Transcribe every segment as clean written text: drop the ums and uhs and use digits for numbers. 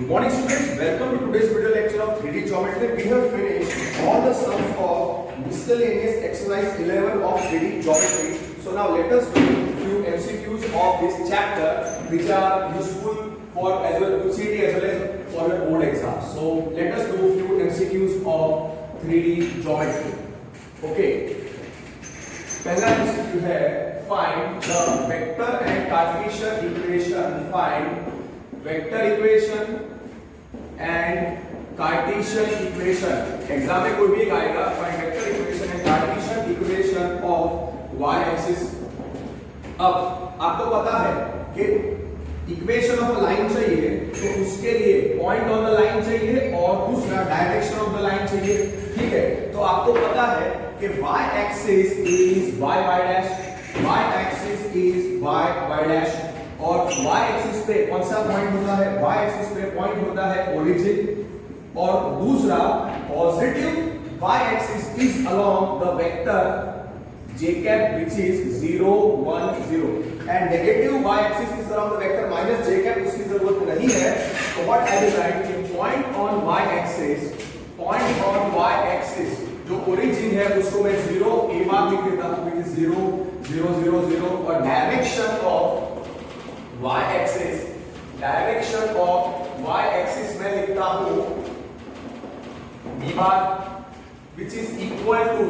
Good morning students, welcome to today's video lecture of 3D geometry. We have finished all the sums of miscellaneous exercise 11 of 3D geometry. So now let us do few MCQs of this chapter which are useful for as well CET as well as for your board exam. So let us do few MCQs of 3D geometry. Okay. पहला MCQ है find the vector and Cartesian equation. Find vector equation and Cartesian equation. Exam में कोई भी एक आएगा. Find vector equation and Cartesian equation of Y axis. अब आपको पता है कि इक्वेशन ऑफ अ लाइन चाहिए तो उसके लिए पॉइंट ऑन द लाइन चाहिए और दूसरा डायरेक्शन ऑफ द लाइन चाहिए. ठीक है, तो आपको पता है कि y axis is y y dash, y axis is y y dash और y एक्सिस पे कौन सा पॉइंट होता है? y एक्सिस पे पॉइंट होता है ओरिजिन और दूसरा positive y axis is along the vector j cap which is 0 1 0 and negative y axis is around the vector minus j cap. उसकी जरूरत नहीं है. तो what I will write कि point on y axis जो origin है उसको मैं 0 a बार लिख देता हूं which is 0 0 0 0 और डायरेक्शन ऑफ y axis में लिखता हूं b bar which is equal to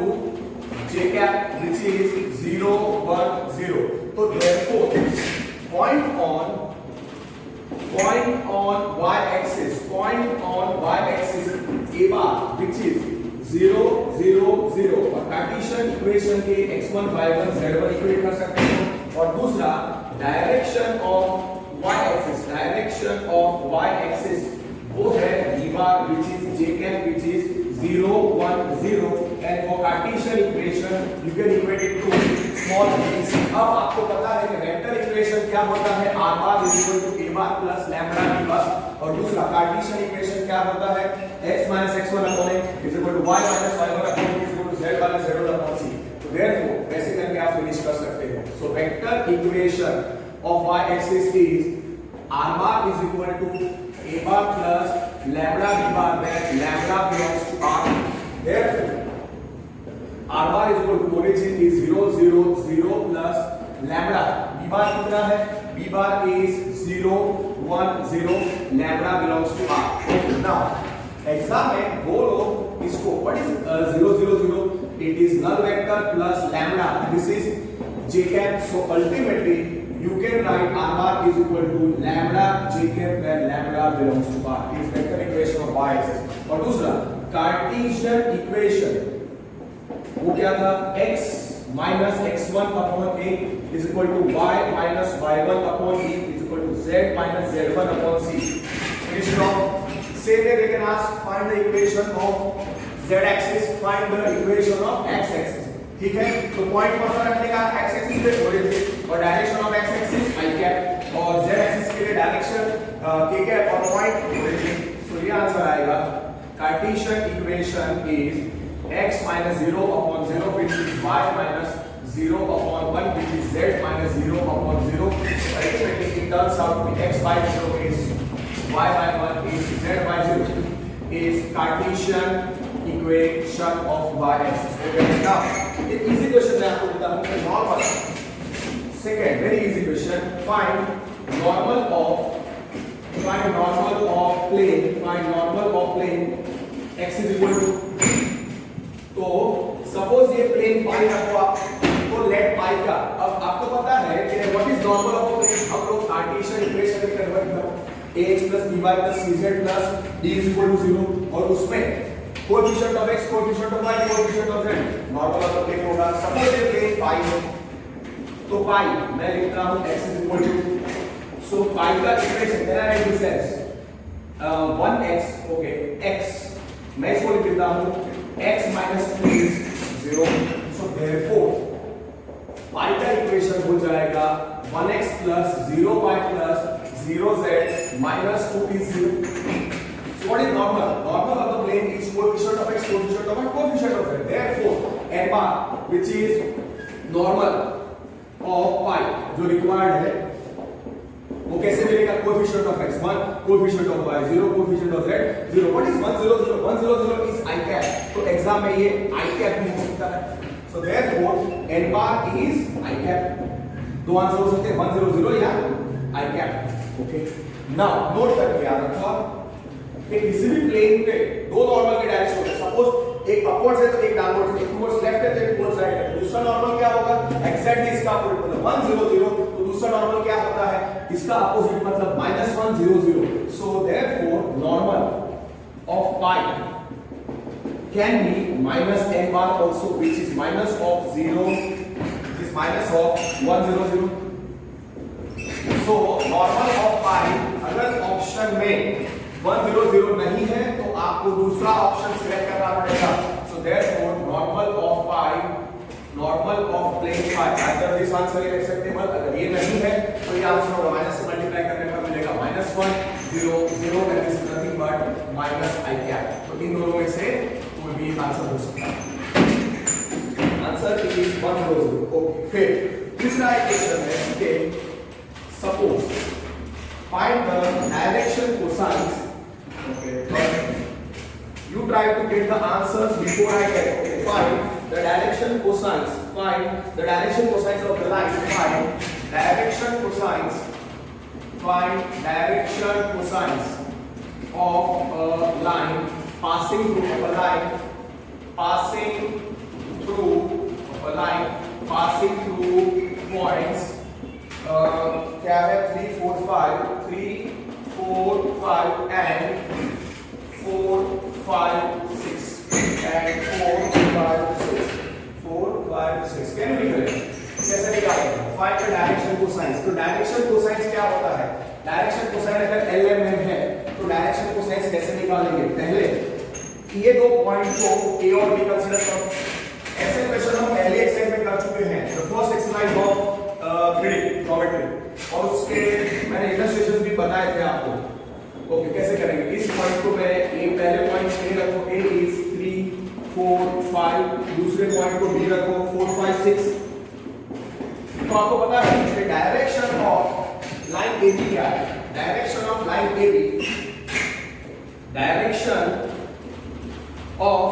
j cap which is 0 1 0. तो therefore point on y axis a bar which is 0 0 0 और कार्टेशियन इक्वेशन के x1 y1 z1 इक्वेट कर सकते हैं. और दूसरा डायरेक्शन ऑफ y axis वो है b bar which is j cap which is 0 1 0 and for Cartesian equation you can equate it to small b. अब आपको पता है कि वेक्टर इक्वेशन क्या होता है? r bar is equal to a bar plus lambda b bar और दूसरा कार्टेशियन इक्वेशन क्या होता है? x minus x1 upon a is equal to y minus y1 upon a is equal to z minus z1 upon c. तो therefore ऐसे करके आप finish कर सकते हो. So vector equation of y axis is r bar is equal to a bar plus lambda b bar where lambda belongs to r. Therefore r bar is equal to origin is 0 0 0 plus lambda. b bar कितना है? b bar is 0 1 0 lambda belongs to r. Okay, now exam में वो लोग इसको what is 0 0 0? It is null vector plus lambda. This is j cap. So ultimately you can write r bar is equal to lambda j cap where lambda belongs to r. Is vector equation of y axis. और दूसरा Cartesian equation वो क्या था? x minus x1 upon a is equal to y minus y1 upon e is equal to z minus z1 upon c. Finish it off. Same way they can ask find the equation of z axis, find the equation of x axis. ठीक है, तो point कौन सा रखने का? x axis पे origin और direction of x axis i cap और z एक्सिस के लिए डायरेक्शन k कैप और पॉइंट ओरिजिन. तो ये आंसर आएगा Cartesian equation is x minus 0 upon 0 which is y minus 0 upon 1 which is z minus 0 upon 0. Ultimately it turns out to be x by 0 is y by 1 is z by 0 is Cartesian equation of y axis. Okay, now एक easy question मैं आपको देता हूँ. Normal, second very easy question. Find normal of plane x is equal to. तो suppose ये plane पाई रखो आप तो लेट पाई का. अब आपको पता है कि what is normal of a plane. हम लोग कार्टेशियन इक्वेशन में कन्वर्ट करो ax plus by plus cz plus d is equal to 0 और उसमें coefficient of x coefficient of y coefficient of z normal of the plane होगा. Suppose ये plane pi है तो पाई मैं लिखता हूं x is equal to. So pi का equation can I write this as 1x. Okay, x मैं इसको लिख देता हूं x minus 2 is 0. So therefore पाई का इक्वेशन हो जाएगा 1x plus 0y plus 0z minus 2 is 0. So what is normal? Normal of the plane is coefficient of x, coefficient of y, coefficient of z. Therefore, n bar which is normal of pi जो required है वो कैसे मिलेगा? Coefficient coefficient of x 1, coefficient of y 0, coefficient of z 0. What is 100? 100 is I cap. तो exam में ये I cap भी हो सकता है. So therefore n bar is I cap. दो आंसर हो सकते हैं 100 या I cap. Okay. Now note करके याद रखो कि किसी भी प्लेन पे दो नॉर्मल के डायरेक्शन होते हैं. सपोज एक अपवर्ड्स है तो एक डाउनवर्ड्स है, एक टुवर्ड्स लेफ्ट है तो एक टुवर्ड्स राइट है. दूसरा नॉर्मल क्या होगा? एग्जैक्टली इसका अपोजिट मतलब 100 तो दूसरा नॉर्मल क्या होता है? इसका अपोजिट मतलब -100. So therefore normal of pi can be minus n bar also, which is minus of 0, which is minus of 100. So normal of pi अगर ऑप्शन में 100 नहीं है तो आपको दूसरा ऑप्शन सिलेक्ट करना पड़ेगा. So therefore normal of pi, normal of plane pi, either this answer is acceptable. अगर ये नहीं है तो ये आंसर होगा माइनस से मल्टीप्लाई करने पर मिलेगा -1 0 0 and this is nothing but minus I cap. तो इन दोनों में से कोई भी आंसर हो सकता है. Answer is 100. ओके. फिर तीसरा इक्वेशन है कि suppose find the direction cosines. Okay, but you try to get the answers before I get. Okay, find the direction cosines. Find the direction cosines of the line. Find direction cosines. Find direction cosines of a line passing through a line. Passing through a line. Passing through points. क्या है 3 4 5 3 4 5 and 4 5 6 and 4 5 6 4 5 6. Can you निकालेंगे? कैसे निकालेंगे? Find the direction cosines. तो direction cosines क्या होता है? Direction cosine अगर LMN है तो डायरेक्शन कोसाइंस कैसे निकालेंगे? पहले ये दो पॉइंट को A और B कंसीडर करो. ऐसे क्वेश्चन हम पहले एक्सरसाइज में कर चुके हैं. The first exercise of 3D geometry और उसके मैंने इलस्ट्रेशंस भी बताए थे आपको. ओके, कैसे करेंगे? इस पॉइंट को मैं A, पहले पॉइंट A रखो, A इज 3 4 5, दूसरे पॉइंट को B रखो 4 5 6. तो आपको पता है कि डायरेक्शन ऑफ लाइन AB क्या है? Direction of line AB, direction of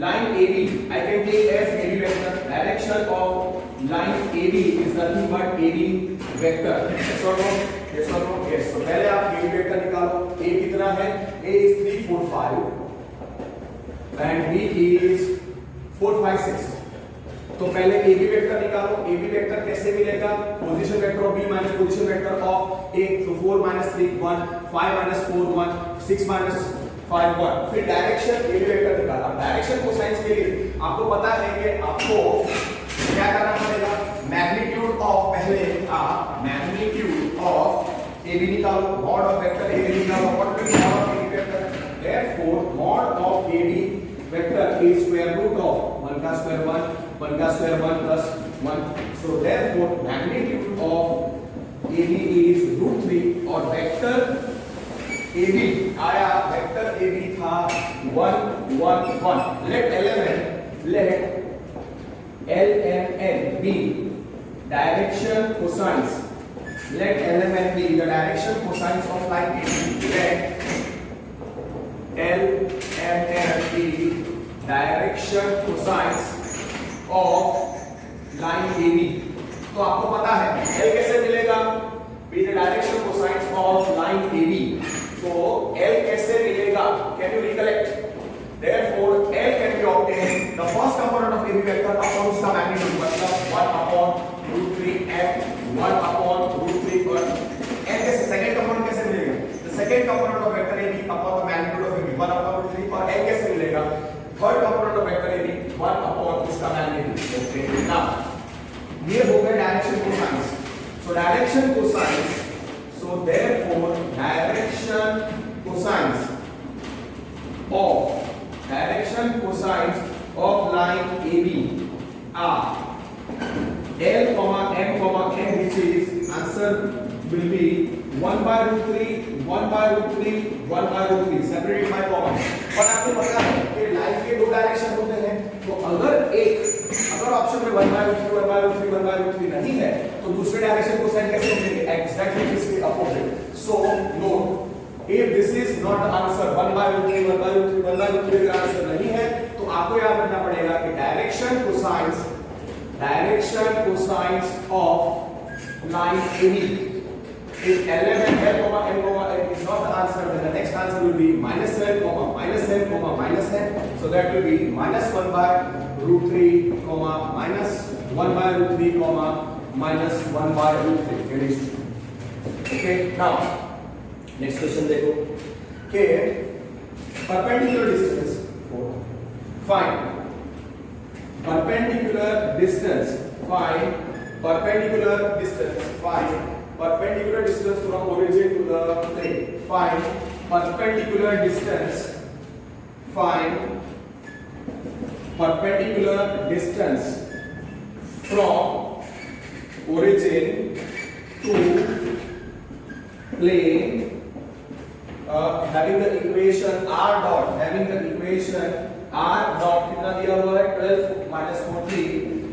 line AB I can take as AB vector. Direction of line AB is nothing but AB vector. Yes or no? Yes or no? Yes. So पहले आप AB vector निकालो. A कितना है? A is 3 4 5 and B is 4 5 6. तो पहले AB vector निकालो. AB vector कैसे मिलेगा? Position vector of B minus position vector of A. So 4 minus 3 1, 5 minus 4 1, 6 minus 5 1. फिर डायरेक्शन AB वेक्टर निकाला. डायरेक्शन कोसाइंस के लिए आपको पता है कि आपको क्या करना पड़ेगा? मैग्नीट्यूड ऑफ, पहले आप मैग्नीट्यूड ऑफ AB निकालो. मॉड ऑफ वेक्टर AB निकालो. What will be mod of AB vector? Therefore mod of AB vector is square root of 1 का स्क्वायर 1, 1 का square 1 plus 1. So therefore magnitude of AB is √3 और vector AB आया, vector AB था 1 1 1. let LMN be direction cosines. Let LMN be the direction cosines of line AB. Let LMN be direction cosines of line AB. तो आपको पता है L कैसे मिलेगा? be the direction cosines of line AB. तो L कैसे मिलेगा? Can you recollect? Therefore L can be obtained the first component of AB vector upon उसका magnitude मतलब 1 upon √3 and 1 upon √3 पर L कैसे second component कैसे मिलेगा? The second component of vector AB upon the magnitude of AB 1 upon √3 पर L कैसे मिलेगा? Third component of vector AB 1 upon उसका magnitude. Okay, now ये हो गए direction cosines. So direction cosines. So therefore direction cosines of line AB are L, M, N, which is answer will be 1 by √3, 1 by √3, 1 by √3. Separate my comma. और आपको पता है कि line के दो डायरेक्शन होते हैं. तो अगर ऑप्शन में 1 by √3, 1 by √3 नहीं है तो दूसरे डायरेक्शन को साइन कैसे मिलेंगे? एग्जैक्टली इसके opposite. So If this is not the answer 1 by root 3 1 by root 3 1 by root 3 अगर आंसर नहीं है तो आपको याद रखना पड़ेगा कि direction cosines of line AB if L and L comma M comma N is not the answer, then the next answer will be minus L comma minus N comma minus N. So that will be minus 1 by root 3 comma minus 1 by root 3 comma minus 1 by root 3. Finished. Okay. Now next question देखो कि perpendicular distance find perpendicular distance from origin to the plane. Find perpendicular distance from origin to plane having the equation r dot कितना दिया हुआ है 12 minus 4 3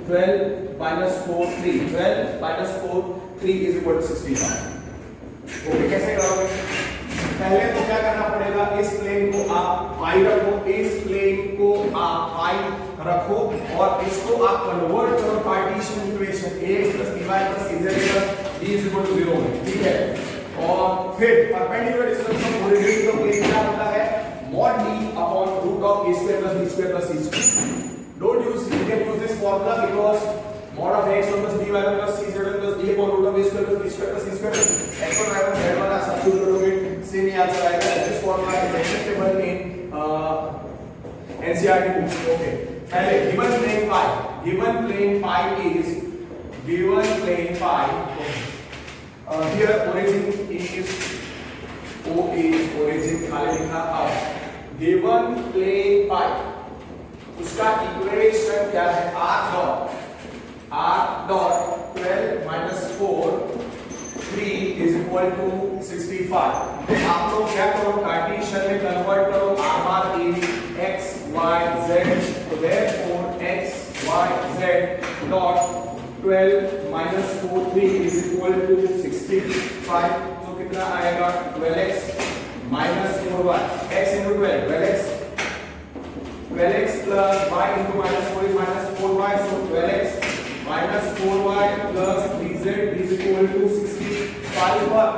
12 minus 4 3 12 minus 4 3 is equal to 65. Okay कैसे करोगे? पहले तो क्या करना पड़ेगा, इस प्लेन को आप पाई रखो, और इसको आप कन्वर्ट करो Cartesian equation ax plus by plus z plus d is equal to 0 में, ठीक है? और फिर perpendicular distance from origin to plane क्या होता है, mod d upon root of a square plus b square plus c square. Don't use, you can use this formula because mod of x plus dy plus c z plus d upon root of a square plus b square plus c square x1 y1 z1 आप substitute करोगे same ही answer आएगा. This formula is acceptable in NCERT books. Okay पहले given plane pi is here origin is O is origin खाली लिखा. अब given plane पाई उसका equation क्या है, r dot 12 minus 4 3 is equal to 65. आप लोग क्या करो, कार्टेशियन में कन्वर्ट करो, r bar is x y z, तो therefore x y z dot 12 minus 4 3 is equal to 65. तो कितना आएगा 12x minus 4y, x into 12 12x plus y into minus 4 is minus 4y, so 12x minus 4y plus 3z is equal to 65. पर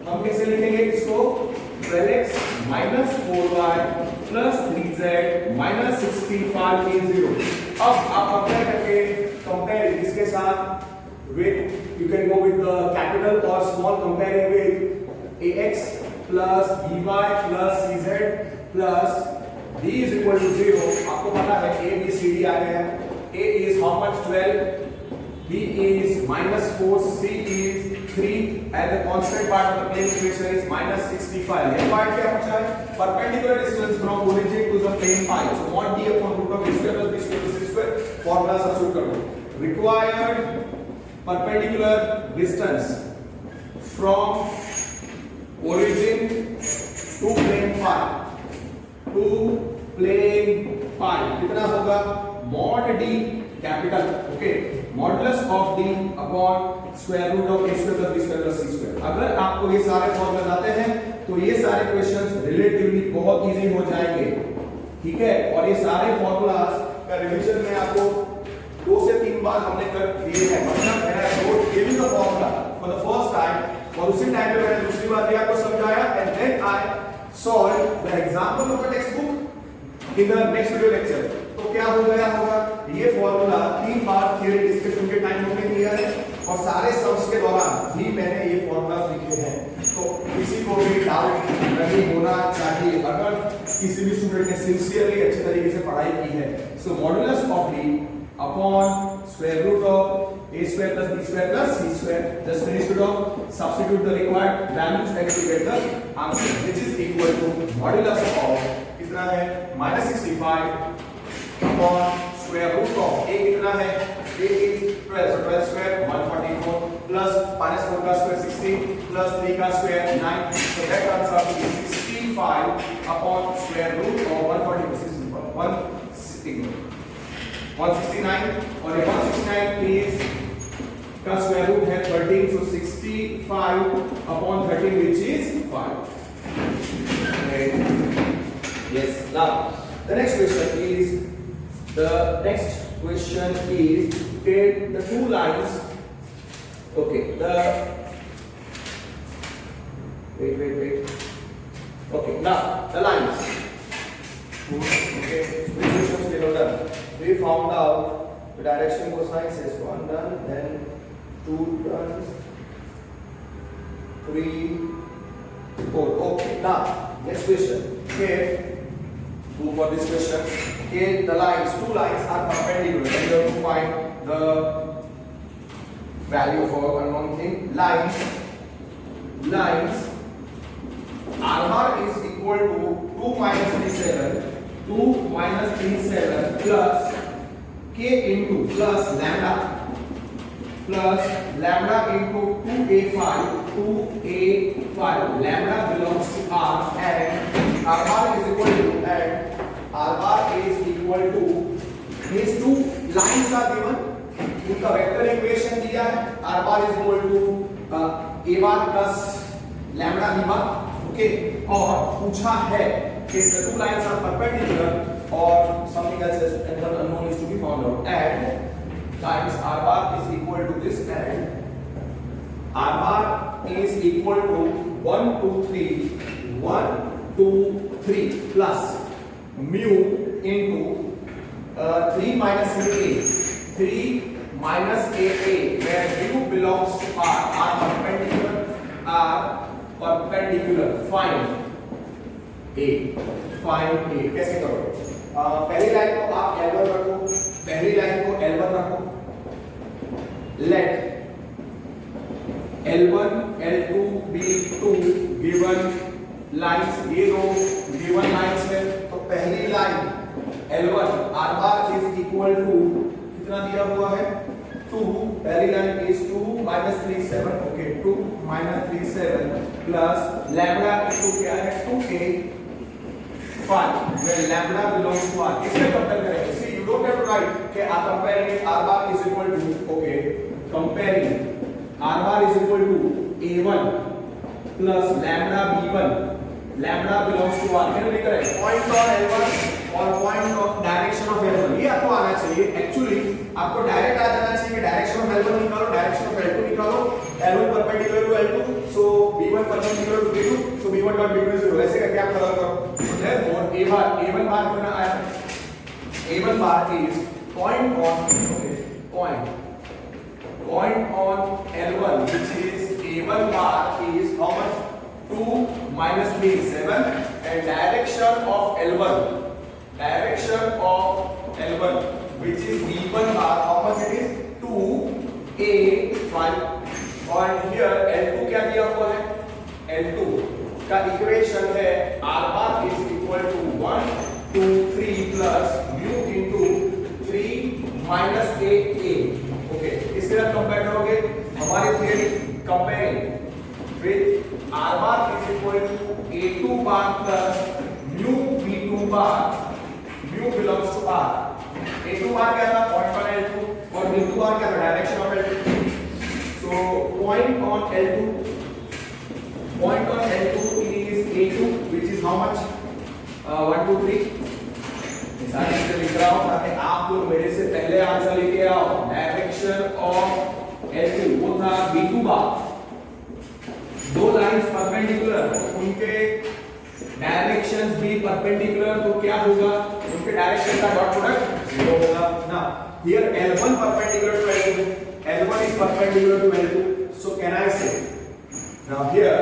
हम कैसे लिखेंगे इसको, 12x minus 4y plus 3z minus 65 is 0. अब आप अप्लाई करके कंपेयर इसके साथ with, you can go with the capital or small, comparing with ax plus by plus cz plus d is equal to 0. आपको पता है a b c d आ गया है. a is how much 12, b is minus 4, c is 3 and the constant part of the plane equation is minus 65. ये part क्या पूछा है, perpendicular distance from origin to the plane pi. So mod d upon root of a square plus b square plus c square formula substitute कर दो. Required perpendicular distance from origin to plane pi कितना होगा, mod d capital, okay, modulus of d upon square root of a square plus b square plus c square. अगर आपको ये सारे फॉर्मूले आते हैं तो ये सारे क्वेश्चंस रिलेटिवली बहुत इजी हो जाएंगे, ठीक है? और ये सारे फॉर्मूलास का रिवीजन में आपको 2 से 3 बार हमने कर दिए हैं. मतलब मैंने note given the formula for the first time और उसी टाइम पे मैंने दूसरी बार भी आपको समझाया and then I solve the example of the textbook in the next video lecture. तो क्या हो गया होगा, ये फॉर्मूला 3 बार थियरी डिस्कशन के टाइम में किया है और सारे सम्स के दौरान भी मैंने ये फॉर्मूला लिखे हैं. तो किसी को भी डाउट नहीं होना चाहिए अगर किसी भी स्टूडेंट ने सिंसियरली अच्छे तरीके से पढ़ाई की है. So modulus of d upon square root of a square plus b square plus c square. Just finish it off, substitute the required values and you get the answer which is equal to modulus of कितना है minus 65 upon square root of a कितना है, a is 12, so 12 square 144 plus minus 4 का square 60 plus 3 का square 9, so that comes out to be 65 upon square root of 140 169 और 169 please का square root है 13, so 65 upon 13 which is 5. Yes. Now the next question is okay, the two lines. Okay, wait. Okay, now the lines. Okay, equations we have done. We found out the direction cosine is 1 done, then 2 done, 3, 4. Okay, now next question. Okay, go for this question. Okay, the lines, two lines are perpendicular. Then you have to find the value of our unknown thing. Lines R bar is equal to 2 minus 37 plus k into plus lambda into 2a5 lambda belongs to R and R bar is equal to these two lines are given, उनका vector equation दिया है, R bar is equal to a bar plus lambda b bar. Okay, और पूछा है कि the two lines are perpendicular or something else is unknown is to be found out, and times R bar is equal to this, and R bar is equal to 1 2 3 plus mu into 3 minus a where mu belongs to R are perpendicular. Find A. कैसे करोगे? पहली line को आप L1 रखो, let L1 L2 be two given lines, ये दो given lines है, तो पहली line L1 R bar is equal to कितना दिया हुआ है 2, पहली line is 2 minus 3 7, okay, 2 minus 3 7 plus lambda into क्या है 2a 5 where lambda belongs to R. इसमें कंपेयर करेंगे. See, you don't have to write कि आप comparing it R bar is equal to, okay, comparing R bar is equal to a1 plus lambda b1, lambda belongs to R. Can you be correct? Point on L1 और point of direction of L1 ये आपको आना चाहिए. Actually आपको direct आ जाना चाहिए कि direction of L1 निकालो, डायरेक्शन ऑफ L2 निकालो. L1 perpendicular to L2, so B1 perpendicular to B2, so B1 dot B2 is 0. ऐसे करके आप खत्म करो. Therefore A1 बार कितना आया? A1 bar is point on L1, which is A1 bar is how much? 2 minus 3 7, and direction of L1 which is B1 bar, how much it is? 2a5, और here L2 क्या दिया हुआ है? L2 का equation है R bar is equal to 1 2 3 plus mu into 3 minus a. Okay, इसके साथ compare करोगे हमारी theory comparing with R bar is equal to a2 bar plus mu b2 bar, mu belongs to R. a2 bar क्या था? Point on L2, और b2 bar क्या था? Direction of L2. So point on L2 is a2, which is how much? 1 2 3. सारे से लिख रहा हूं ताकि आप लोग मेरे से पहले आंसर लेके आओ. डायरेक्शन ऑफ L2 वो था b2 बार. दो लाइंस परपेंडिकुलर, उनके डायरेक्शंस भी परपेंडिकुलर, तो क्या होगा? उनके डायरेक्शन का डॉट प्रोडक्ट 0 होगा ना. Here L1 perpendicular to L2, L1 is perpendicular to L2, so can I say now here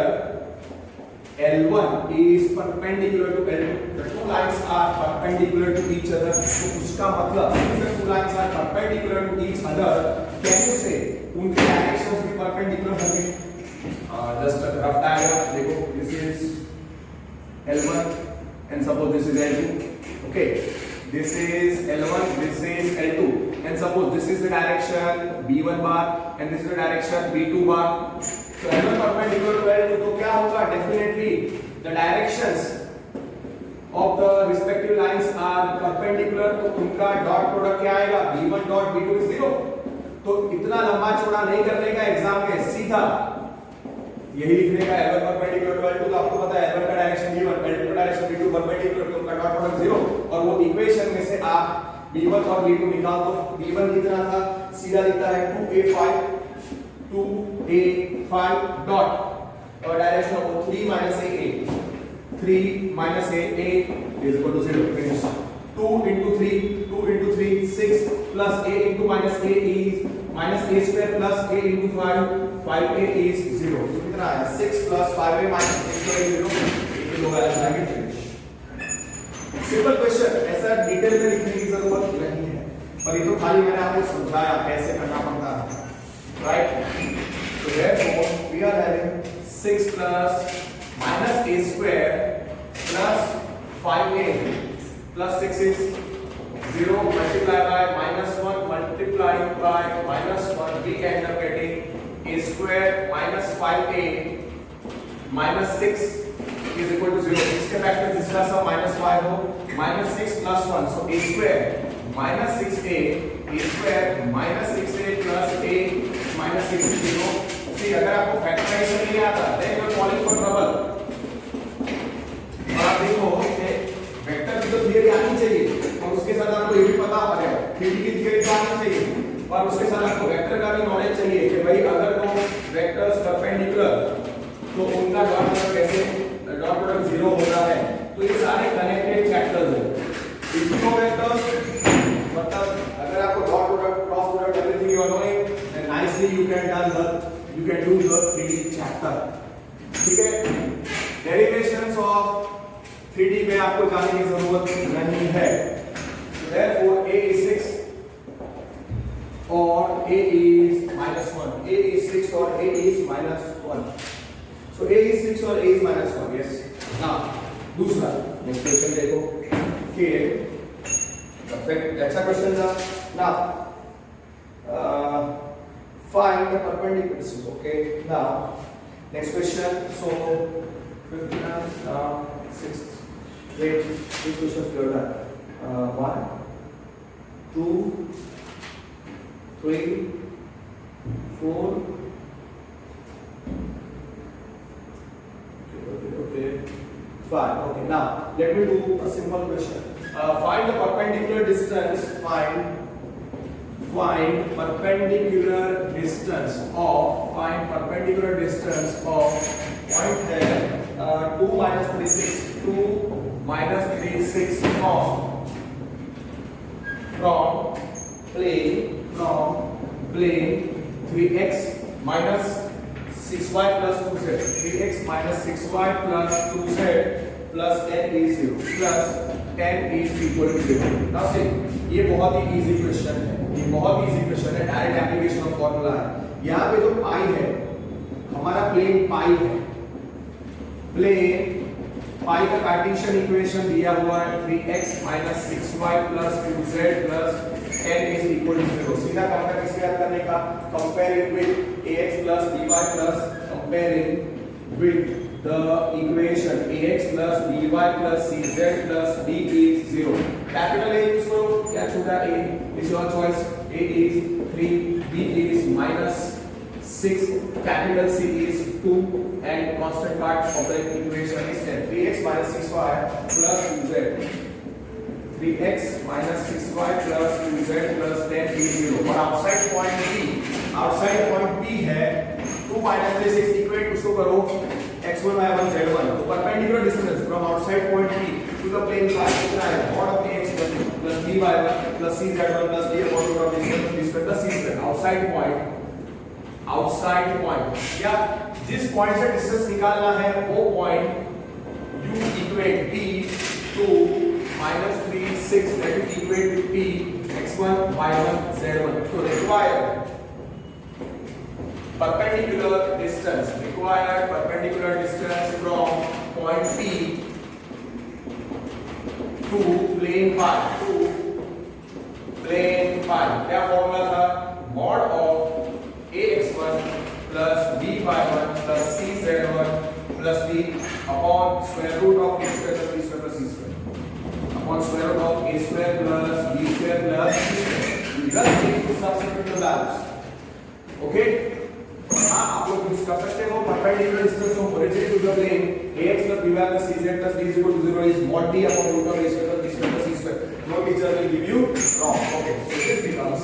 L1 is perpendicular to L2, the two lines are perpendicular to each other, तो उसका मतलब since the two lines are perpendicular to each other, can you say उनके directions भी perpendicular होंगे? Just a rough diagram, देखो, this is L1 and suppose this is L2. Okay, this is L1, this is L2, and suppose this is the direction B1 bar and this is the direction B2 bar. So L1 perpendicular to L2, तो क्या होगा? Definitely the directions of the respective lines are perpendicular, तो उनका dot product क्या आएगा? B1 dot B2 is 0. तो इतना लंबा चौड़ा नहीं करने का एग्जाम में, सीधा यही लिखने का L1 परपेंडिकुलर टू L2, तो आपको पता है L1 का डायरेक्शन V1, L2 का डायरेक्शन V2 परपेंडिकुलर टू उनका डॉट प्रोडक्ट 0, और वो इक्वेशन में से आप V1 और V2 निकाल दो। V1 कितना था, सीधा लिखता है 2a5 डॉट और direction of 3 minus a 3 minus a is equal to 0, finish। 2 into 3 6 plus a into minus a is minus a square plus a into 5a is 0, तो कितना आया 6 plus 5a minus a square is 0, ये दो value आएंगे, finish. Simple question, ऐसा detail में लिखने की जरूरत नहीं है, पर ये तो खाली मैंने आपको समझाया कैसे करना पड़ता है, right. So therefore we are having 6 plus minus a square plus 5a plus 6 is 0 multiplied by minus 1 multiplied by minus 1, we end up getting a square minus 5a minus 6 is equal to 0। इसके factor जिसका सब minus 5 हो, minus 6 plus 1, so a square minus 6a minus 6a plus a minus 6 is 0। See, अगर आपको factorisation नहीं आता then you are falling for trouble। और आप देखो वेक्टर की तो थियरी आनी चाहिए, और उसके साथ आपको ये भी पता होना चाहिए 3D की थियरी तो आनी चाहिए, और उसके साथ आपको वेक्टर का भी नॉलेज चाहिए कि भाई अगर दो वेक्टर्स परपेंडिकुलर तो उनका डॉट प्रोडक्ट कैसे, डॉट प्रोडक्ट 0 होता है। तो ये सारे कनेक्टेड चैप्टर्स हैं। इफ नो वेक्टर्स मतलब अगर आपको dot product, cross product everything you are knowing, then nicely you can do the 3D chapter, ठीक है। डेरिवेशंस ऑफ 3D में आपको जाने की जरूरत नहीं है। Therefore a is 6 और a is -1, a is 6 और a is -1, so a is 6 और a is -1, yes। now दूसरा नेक्स्ट क्वेश्चन देखो कि परफेक्ट अच्छा क्वेश्चन था। now find the perpendicular distance, okay। now next question, so 6th wait, which questions we have done, 1 2 3 4 okay 5, okay। now let me do a simple question, find the perpendicular distance, find perpendicular distance of point है 2 minus 3 6 2 minus 3 6 from plane 3x minus 6y plus 2z, 3x minus 6y plus 2z plus 10 is 0 plus 10 is equal to 0। now see, ये बहुत ही easy question है, ये बहुत easy question है, direct application of formula है। यहाँ पे जो पाई है हमारा प्लेन पाई है, प्लेन पाई का कार्टेशियन इक्वेशन दिया हुआ है 3x minus 6y plus 2z plus 10 is equal to 0। सीधा काम का किसके याद करने का, comparing with ax plus by plus comparing with the equation ax plus by plus cz plus d is 0। Capital A use करो या छोटा a, it's your choice. a is 3, b is -6, capital C is 2 and constant part of the equation is 10। 3x minus 6y plus 2z, 3x minus 6y plus 2z plus 10 is 0। और outside point P है 2 minus 3 6 equate उसको करो x1 y1 z1, तो perpendicular distance from outside point P to the plane phi कितना है, mod of ax1 plus by1 plus cz1 plus d mod of this plus c2। Outside point या जिस point से distance निकालना है वो point you equate P to -3 6 that is equate with P x1 y1 z1। तो required perpendicular distance from point P to plane phi क्या formula था, mod of ax1 plus by1 plus cz1 plus d upon square root of a square plus b square plus c square upon square root of a square plus b square plus c square। you just need to substitute the values, okay। हाँ आप लोग use कर सकते हो perpendicular distance from origin to the plane ax plus by plus cz plus d is equal to 0 is mod d upon root of a square plus b square plus c square. No teacher will give you wrong. Okay, so this becomes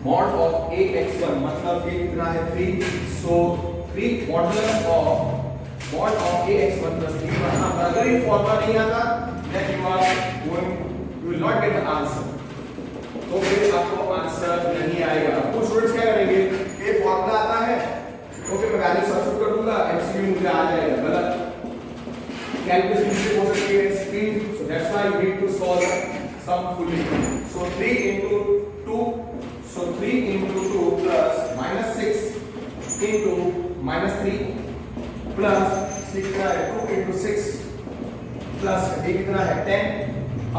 mod of ax1 मतलब ये कितना है 3. So 3 modulus of mod of ax1 plus 3. हाँ, अगर ये formula नहीं आता then you will not get the answer. तो फिर आपको आंसर नहीं आएगा. कुछ स्टूडेंट्स क्या करेंगे, ये फॉर्मूला आता है ओके मैं वैल्यू सब्स्टिट्यूट कर दूंगा एमसीक्यू मुझे आ जाएगा. गलत. कैलकुलेशन मिस्टेक हो सकती है speed. So that's why you need to solve some fully. So 3 into 2 so 3 into 2 plus minus 6 into minus 3 plus 6 कितना है 2 into 6 plus ये कितना है 10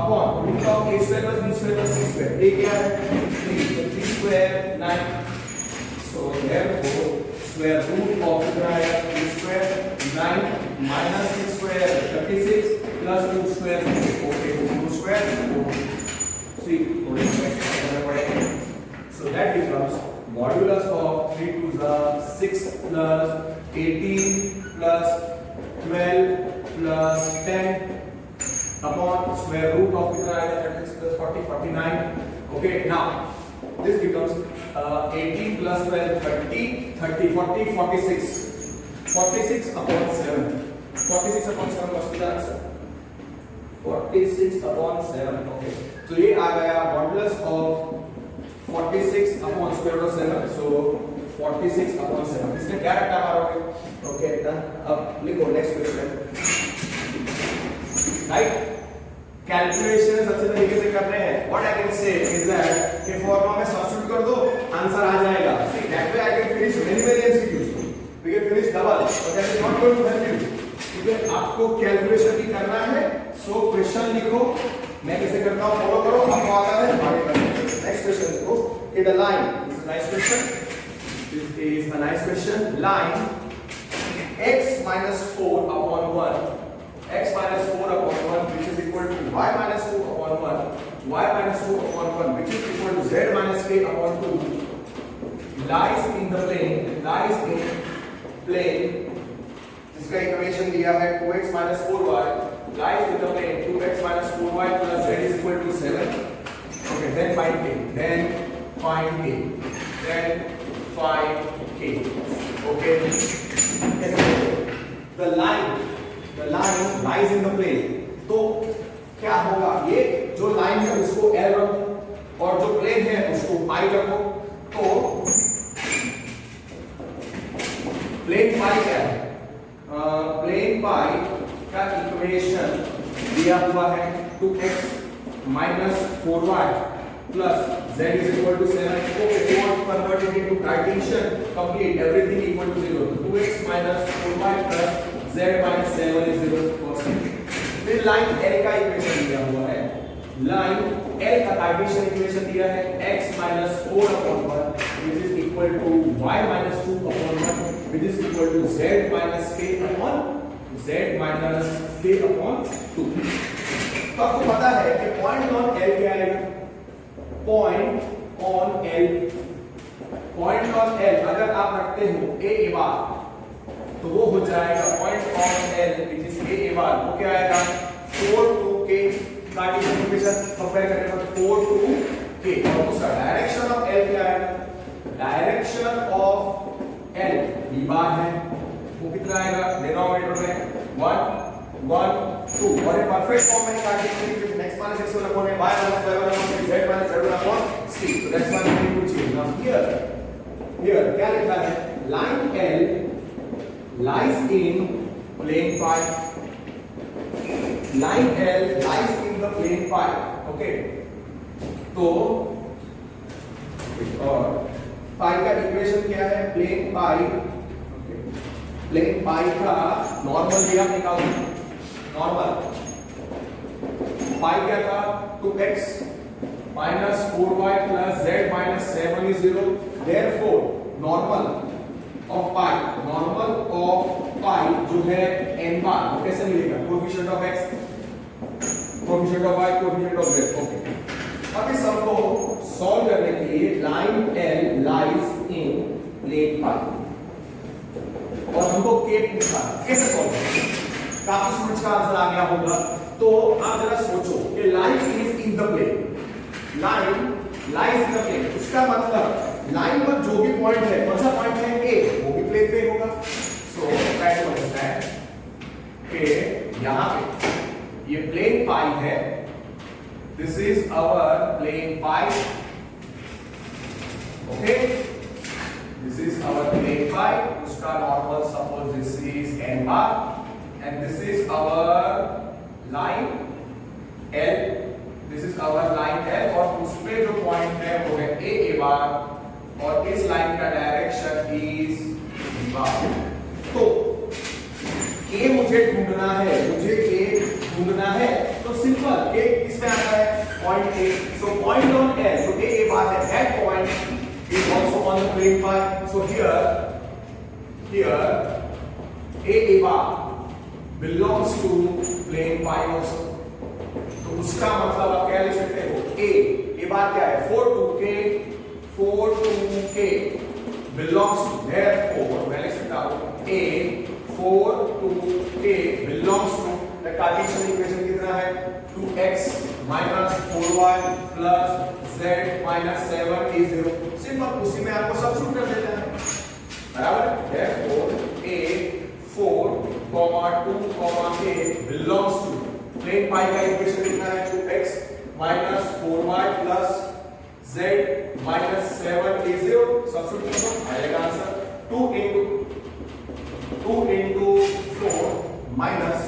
upon root of a square plus b square plus c square. a क्या है 3 so 3 square 9. so therefore square root of कितना है 3 square 9 minus 6 square 36 plus 2 square okay 2 square 3 so that becomes modulus of 3 to the 6 plus 18 plus 12 plus 10 upon square root of 36 plus 40 49. Okay, now this becomes 18 plus 12 30 30 40 46 46 upon 7 46 upon 7 what's the answer 46 upon 7. Okay, so ये आ गया modulus of 46 upon square root of 7. so 46 upon 7 इसमें क्या रखना मारोगे. Okay done. अब लिखो next question. Right calculation अच्छे तरीके से कर रहे हैं. What I can say is that कि फॉर्मूला में सब्स्टिट्यूट कर दो आंसर आ जाएगा. See that way I can finish many many MCQs. We can finish double but that is not going to help you. ठीक है आपको कैलकुलेशन भी करना है. सो क्वेश्चन लिखो मैं कैसे करता हूं फॉलो करो. आपको आता है आगे बढ़ो. नेक्स्ट क्वेश्चन देखो. It a line. This is nice question. This is a nice question. Line x minus 4 upon 1 x minus 4 upon 1 which is equal to y minus 2 upon 1 y minus 2 upon 1 which is equal to z minus k upon 2 lies in plane जिसका equation दिया है 2x minus 4y lies in the plane 2x minus 4y plus z is equal to 7. okay then find k okay the line lies in the plane. तो क्या होगा ये जो line है उसको L रखो और जो प्लेन है उसको पाई रखो. तो प्लेन पाई क्या है प्लेन पाई का इक्वेशन दिया हुआ है 2x minus 4y plus z is equal to 7. Okay, convert it into Cartesian. Complete everything equal to 0. 2x minus 4y plus z minus 7 is 0. फिर लाइन L का इक्वेशन दिया हुआ है. लाइन L का कार्टेशियन इक्वेशन दिया है x minus 4 upon 1 which is equal to y minus 2 upon 1 which is equal to z minus k upon 2. तो आपको पता है कि पॉइंट ऑन L क्या आएगा. पॉइंट ऑन L अगर आप रखते हो a बार तो वो हो जाएगा point on L which is a बार वो क्या आएगा 4 to k. Cartesian equation compare करने पर 4 to k. और दूसरा डायरेक्शन ऑफ L क्या आएगा. डायरेक्शन ऑफ L b बार है वो कितना आएगा डिनोमिनेटर में 1 1 2 और ये परफेक्ट फॉर्म में Cartesian equation x minus x1 upon y minus y1 upon z minus z1 upon c. so that's why we need to change. now here क्या लिखा है line L lies in plane pi. line L lies in the plane pi. okay तो और पाई का equation क्या है plane पाई. Plane पाई का normal भी आप निकालो. नॉर्मल पाई क्या था 2x minus 4y plus z minus 7 is 0. therefore normal of pi जो है n बार वो कैसे मिलेगा coefficient of x coefficient of y coefficient of z. Okay अब इस सब को सॉल्व करने के लिए line L lies in plane pi. और हमको k पूछा, कैसे सॉल्व करें? काफी स्टूडेंट्स का आंसर आ गया होगा। तो आप जरा सोचो कि line is in the plane, line lies in the plane, उसका मतलब लाइन पर जो भी पॉइंट है, कौन सा पॉइंट है a, वो भी प्लेन पे होगा। सो ट्राई टू अंडरस्टैंड कि यहां पे ये प्लेन पाई है, this is our plane pi, okay, this is our plane phi, उसका normal suppose this is n bar and this is our line L, this is our line L और उस पे जो पॉइंट है वो है a बार और इस लाइन का डायरेक्शन is b बार। तो a मुझे ढूंढना है, मुझे a ढूंढना है, तो सिंपल a किसमें आता है, point a, so point on L जो a बार है, that point is also on the plane phi. So here a bar belongs to plane phi also. तो उसका मतलब आप क्या लिख सकते हो, a बार क्या है, 4 to k belongs to, therefore मैं लिख सकता हूँ a 4 to k belongs to the Cartesian equation कितना है, 2x minus 4y plus z minus 7 is 0। Simple, उसी में आपको सब्स्टिट्यूट कर देना है, बराबर। therefore a 4, 2, k belongs to plane phi का इक्वेशन कितना है, 2x minus 4y plus z minus 7 is 0। Substitute करो, आएगा answer 2 into 4 minus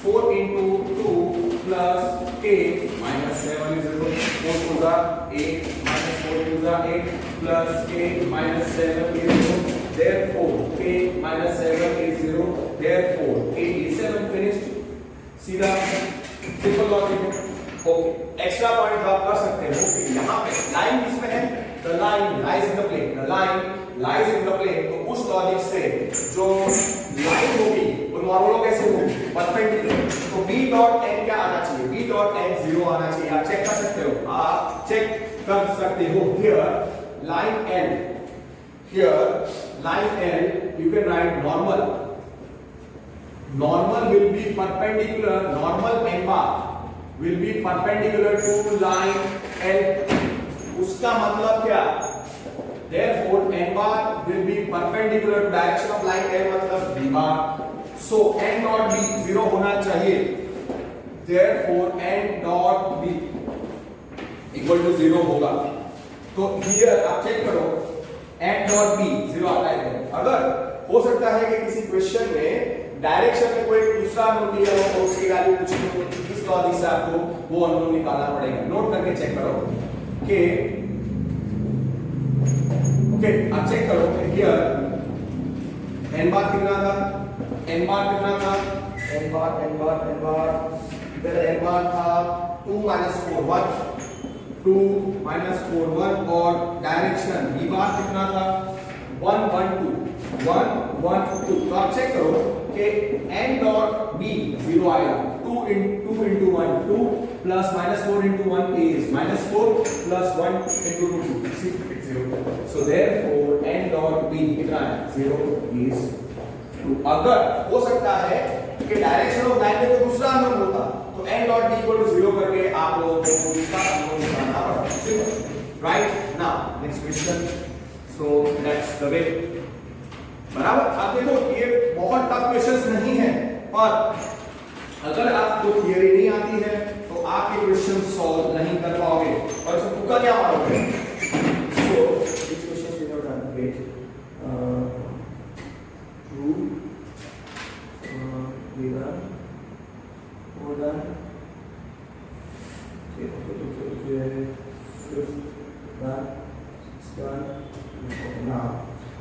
4 into 2 plus k minus 7 is 0। 4 to the 8 minus 4 to the 8 plus k minus 7 is 0। Therefore k minus 7 is 0। Therefore k is 7। Finished। सीधा simple logic. Okay, extra point आप कर सकते हो कि यहाँ पे लाइन किसमें है, the line lies in the plane, the line lies in the plane। तो उस लॉजिक से जो लाइन होगी वो नॉर्मल कैसे होगी, परपेंडिकुलर। तो b डॉट n क्या आना चाहिए, b डॉट n 0 आना चाहिए। आप चेक कर सकते हो, आप चेक कर सकते हो। here line L you can write normal will be perpendicular, normal n bar will be perpendicular to line L। उसका मतलब क्या, therefore n bar will be perpendicular to direction of line L मतलब b bar। so n dot b 0 होना चाहिए, therefore n dot b equal to 0 होगा। तो here आप check करो n dot b 0 आता है। अगर हो सकता है कि किसी क्वेश्चन में डायरेक्शन में कोई दूसरा अननोन दिया हो और उसकी वैल्यू पूछी हो, तो इस लॉजिक से आपको वो अननोन निकालना पड़ेगा। नोट करके चेक करो कि ओके, आप चेक करो हियर n बार कितना था, n बार कितना था, n बार इधर n बार था 2 minus 4 1, 2 minus 4 1 और डायरेक्शन b बार कितना था 1 1 2 1 1 2। तो आप चेक करो कि n डॉट b 0 आएगा, 2 into 1 2 plus minus 4 into 1 is minus 4 plus 1 into 2 6 0। so therefore n dot b कितना है 0 is 2। अगर हो सकता है कि डायरेक्शन ऑफ लाइन में कोई दूसरा अननोन होता तो n dot b equal to 0 करके आप लोगों को दूसरा अननोन निकालना पड़ता। Right, now next question. So that's the way, बराबर। आप देखो ये बहुत टफ क्वेश्चंस नहीं है, पर अगर आपको थियरी नहीं आती है तो आप ये क्वेश्चन सॉल्व नहीं कर पाओगे और इसमें तुक्का क्या मारोगे। So this question we have done great, true given order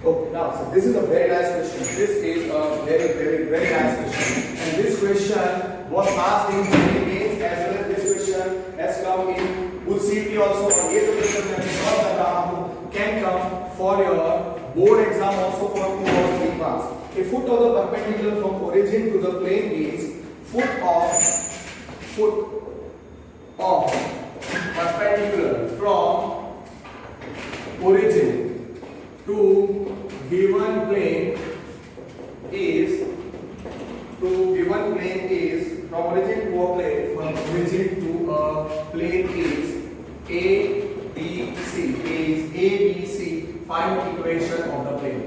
Okay, now so this is a very nice question. This is a very nice question, and this question was asked in GK as well as this question has come in UCT also। और ये जो question मैं solve कर रहा हूँ can come for your board exam also for 2 or 3 marks। A foot of the perpendicular from origin to the plane is foot of perpendicular from origin to given plane plane is from origin to a plane is A B C find equation of the plane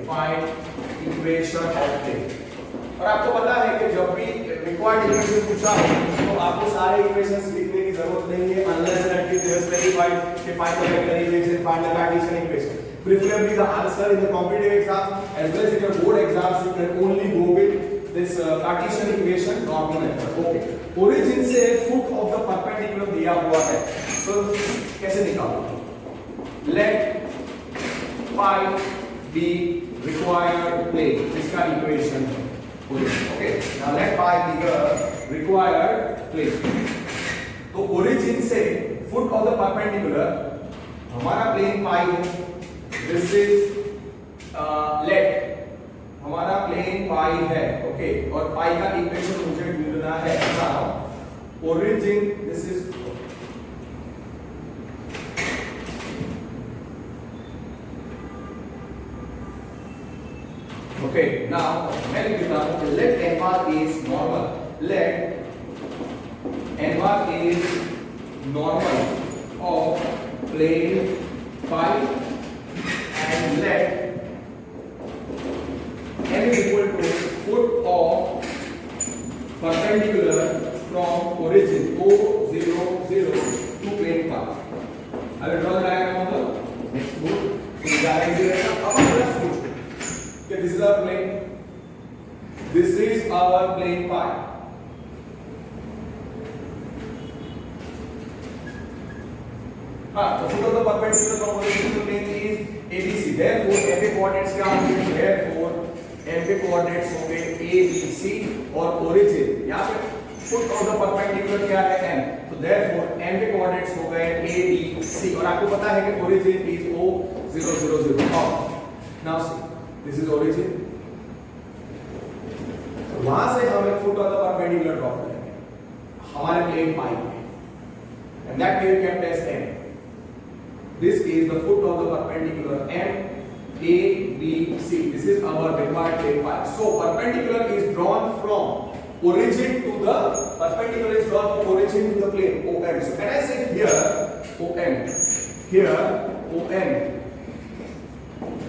और आपको पता है कि जब भी required equation पूछा हो तो आपको सारे इक्वेशंस लिखने की जरूरत नहीं है unless and until they are specified to find the vector equation, find the Cartesian equation. Preferably the answer in the competitive exam as well as in your board exams you can only go with this Cartesian equation normal method. Okay. Origin से foot of the perpendicular दिया हुआ है. So कैसे निकालोगे? Let pi be required plane. इसका equation है. Okay. Now let pi be the required plane. तो origin से foot of the perpendicular हमारा plane pi है. This is let हमारा प्लेन पाई है. ओके और पाई का इक्वेशन मुझे ढूंढना है. Now origin this is okay. Now मैं लिखता हूं late n bar is normal. Let n bar is normal of plane pi and let n is equal to foot of perpendicular from origin O0 0 to plane pi. I will draw the diagram on the next board. So the diagram is अब plus पूछो कि this is our plane. This is our plane pi. The foot of the perpendicular from origin to plane is ABC. Therefore m के coordinates क्या होंगे? Therefore m के coordinates होंगे ABC और origin यहाँ पे foot of the perpendicular क्या है m. तो therefore m के coordinates हो गए ABC और आपको पता है कि origin is O0 0 0. Now see this is origin. वहां से हम एक foot of the perpendicular draw करेंगे हमारे plane pi में and that we have kept as m. This is the foot of the perpendicular M A B C. This is our required plane pi. So perpendicular is drawn from origin to the perpendicular is drawn from origin to the plane OM. So can I say here OM? Here OM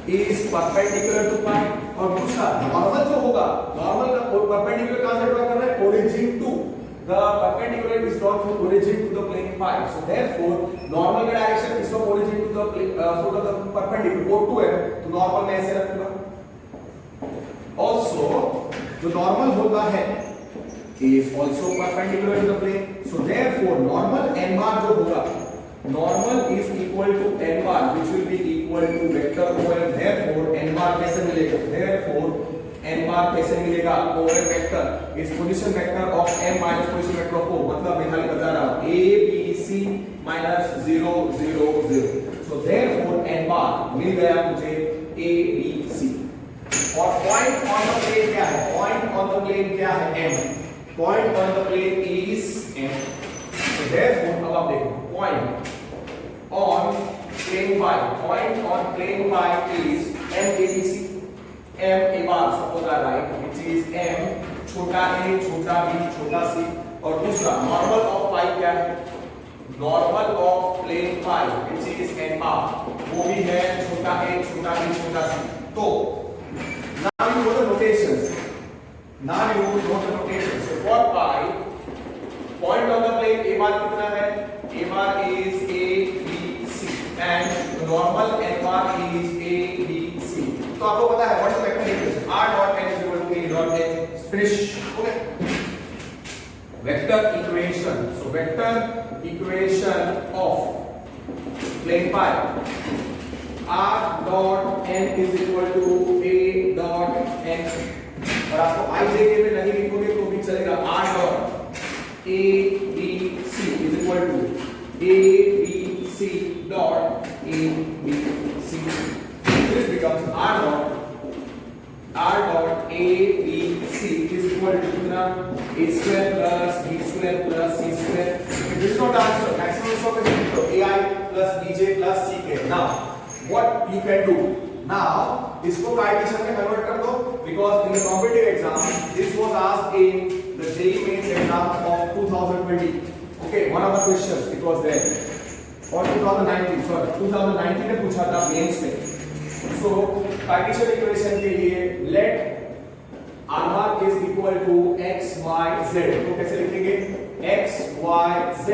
is perpendicular to pi. और दूसरा normal जो होगा normal का perpendicular कहां से draw कर रहे हैं? origin to the perpendicular is drawn from origin to the plane pi. So therefore normal का direction is from origin to the foot of the perpendicular O2m. तो नॉर्मल मैं ऐसे रखूंगा. Also जो नॉर्मल होगा है is also perpendicular to the plane. So therefore normal n bar जो होगा normal is equal to n bar which will be equal to vector OM. Therefore n bar कैसे मिलेगा? Therefore n bar कैसे मिलेगा? OM vector is position vector of m minus position vector of O. मतलब मैं खाली बता रहा हूँ A B C minus 0 0 0. So therefore n bar मिल गया मुझे A B C. और point on the plane क्या है? Point on the plane क्या है? M. Point on the plane is M. So therefore अब आप देखो point on plane pi. Point on plane pi is M A B C. M a bar suppose I write which is M छोटा a छोटा b छोटा c. और दूसरा normal of pi क्या है? Normal of plane pi which is n bar वो भी है छोटा a छोटा b छोटा c. तो now you know the notations. Now you know the notations. So for pi point on the plane a bar कितना है? A bar is a b c and the normal n bar is a b c. तो आपको पता है what is vector equation? r dot n is equal to a dot n. Finish. Okay. Vector equation. So vector equation of plane pi. r dot n is equal to a dot n. और आपको i j के में नहीं लिखोगे तो भी चलेगा. r dot a b c is equal to a b c dot a b c. This becomes r dot a b c is equal to कितना? a square plus b square plus c square. This is not answer. Maximum sum is equal to ai plus bj plus ck. Now what you can do? Now इसको Cartesian में convert कर दो because in the competitive exam this was asked in the JEE 2020. Okay, one of the questions it was there. और 2019 sorry 2019 में पूछा था mains में. So Cartesian equation के लिए let r is equal to x y z. तो कैसे लिखेंगे? x y z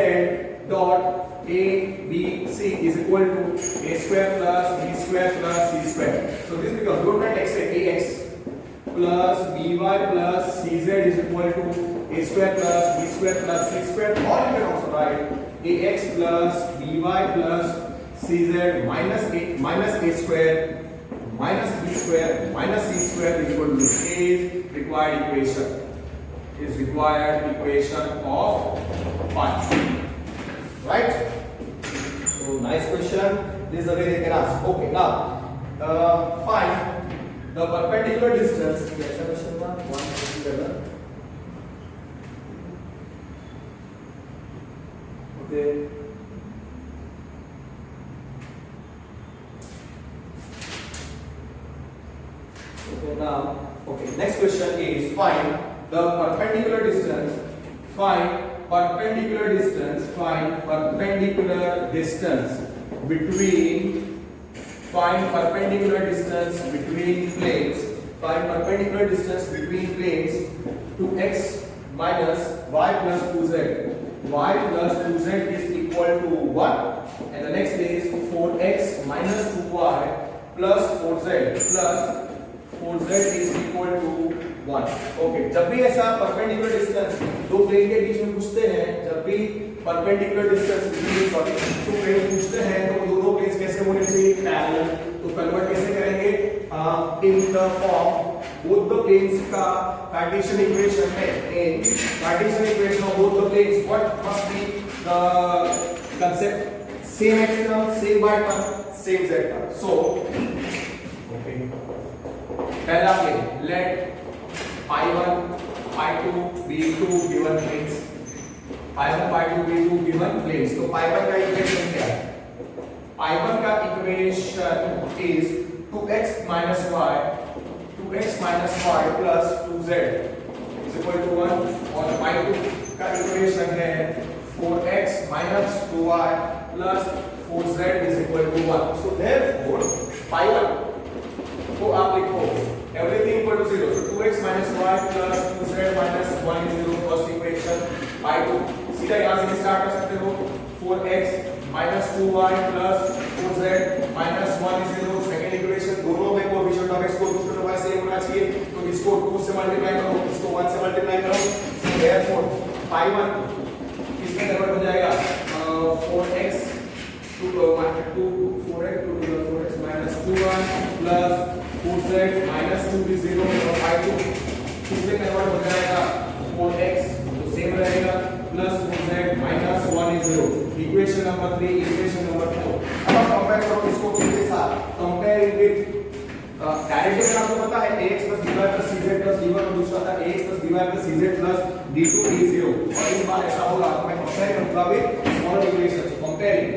dot a b c is equal to a square plus b square plus c square. So this becomes, don't write x ax plus by plus cz is equal to a square plus b square plus c square, or you can also write ax plus by plus cz minus a square minus b square minus c square is equal to is required equation of phi. Right? So nice question. This is the way they can ask. Okay, now find the perpendicular distance. कैसा question था? 157. Okay. Okay, now, okay, next question is find the perpendicular distance. Find perpendicular distance between, find perpendicular distance between planes. Find perpendicular distance between planes to x minus y plus 2z. Y plus 2z is equal to 1, and the next is 4x minus 2y plus 4z is equal to 1. Okay, जब भी ऐसा perpendicular distance दो plane के बीच में पूछते हैं, जब भी perpendicular distance between two plane पूछते हैं, तो दोनों प्लेन्स कैसे होने चाहिए? पैरेलल. तो कन्वर्ट कैसे करेंगे? In the form both the planes का कार्टेशियन इक्वेशन है. In cartesian equation of both the planes, what must be the concept? Same x term, same y term, same z term. So okay, पहला plane let pi1 pi2 b2 given planes. pi1 pi2 b2 given planes. तो pi1 का equation क्या है? pi1 का equation is 2x minus y plus 2z is equal to 1, और pi2 का equation है 4x minus 2y plus 4z is equal to 1. So therefore pi1 को आप लिखो everything equal to 0. So 2x minus y plus 2z minus 1 is 0, first equation. pi2 सीधा यहाँ से start कर सकते हो. 4x minus 2y plus 4z minus 1 is 0, second equation. दोनों में कोएफिशिएंट ऑफ x को दूसरे नंबर से सेम होना चाहिए, तो इसको 2 से मल्टीप्लाई करो, इसको 1 से मल्टीप्लाई करो. So therefore pi1 किसमें कन्वर्ट हो जाएगा? 4x to 4x minus 2y plus 4z minus 2 is 0, और pi2 किसमें कन्वर्ट हो जाएगा? 4x तो सेम रहेगा plus 4z minus 1 is 0. Equation number 3, equation number 4. अब आप कंपेयर करो इसको किसके साथ? कंपेयर विद डायरेक्टली आपको पता है ax plus by plus cz plus d1, और दूसरा था ax plus by plus cz plus d2 is 0. और इस बार ऐसा होगा तो मैं कंपेयर करूंगा with smaller equations. Comparing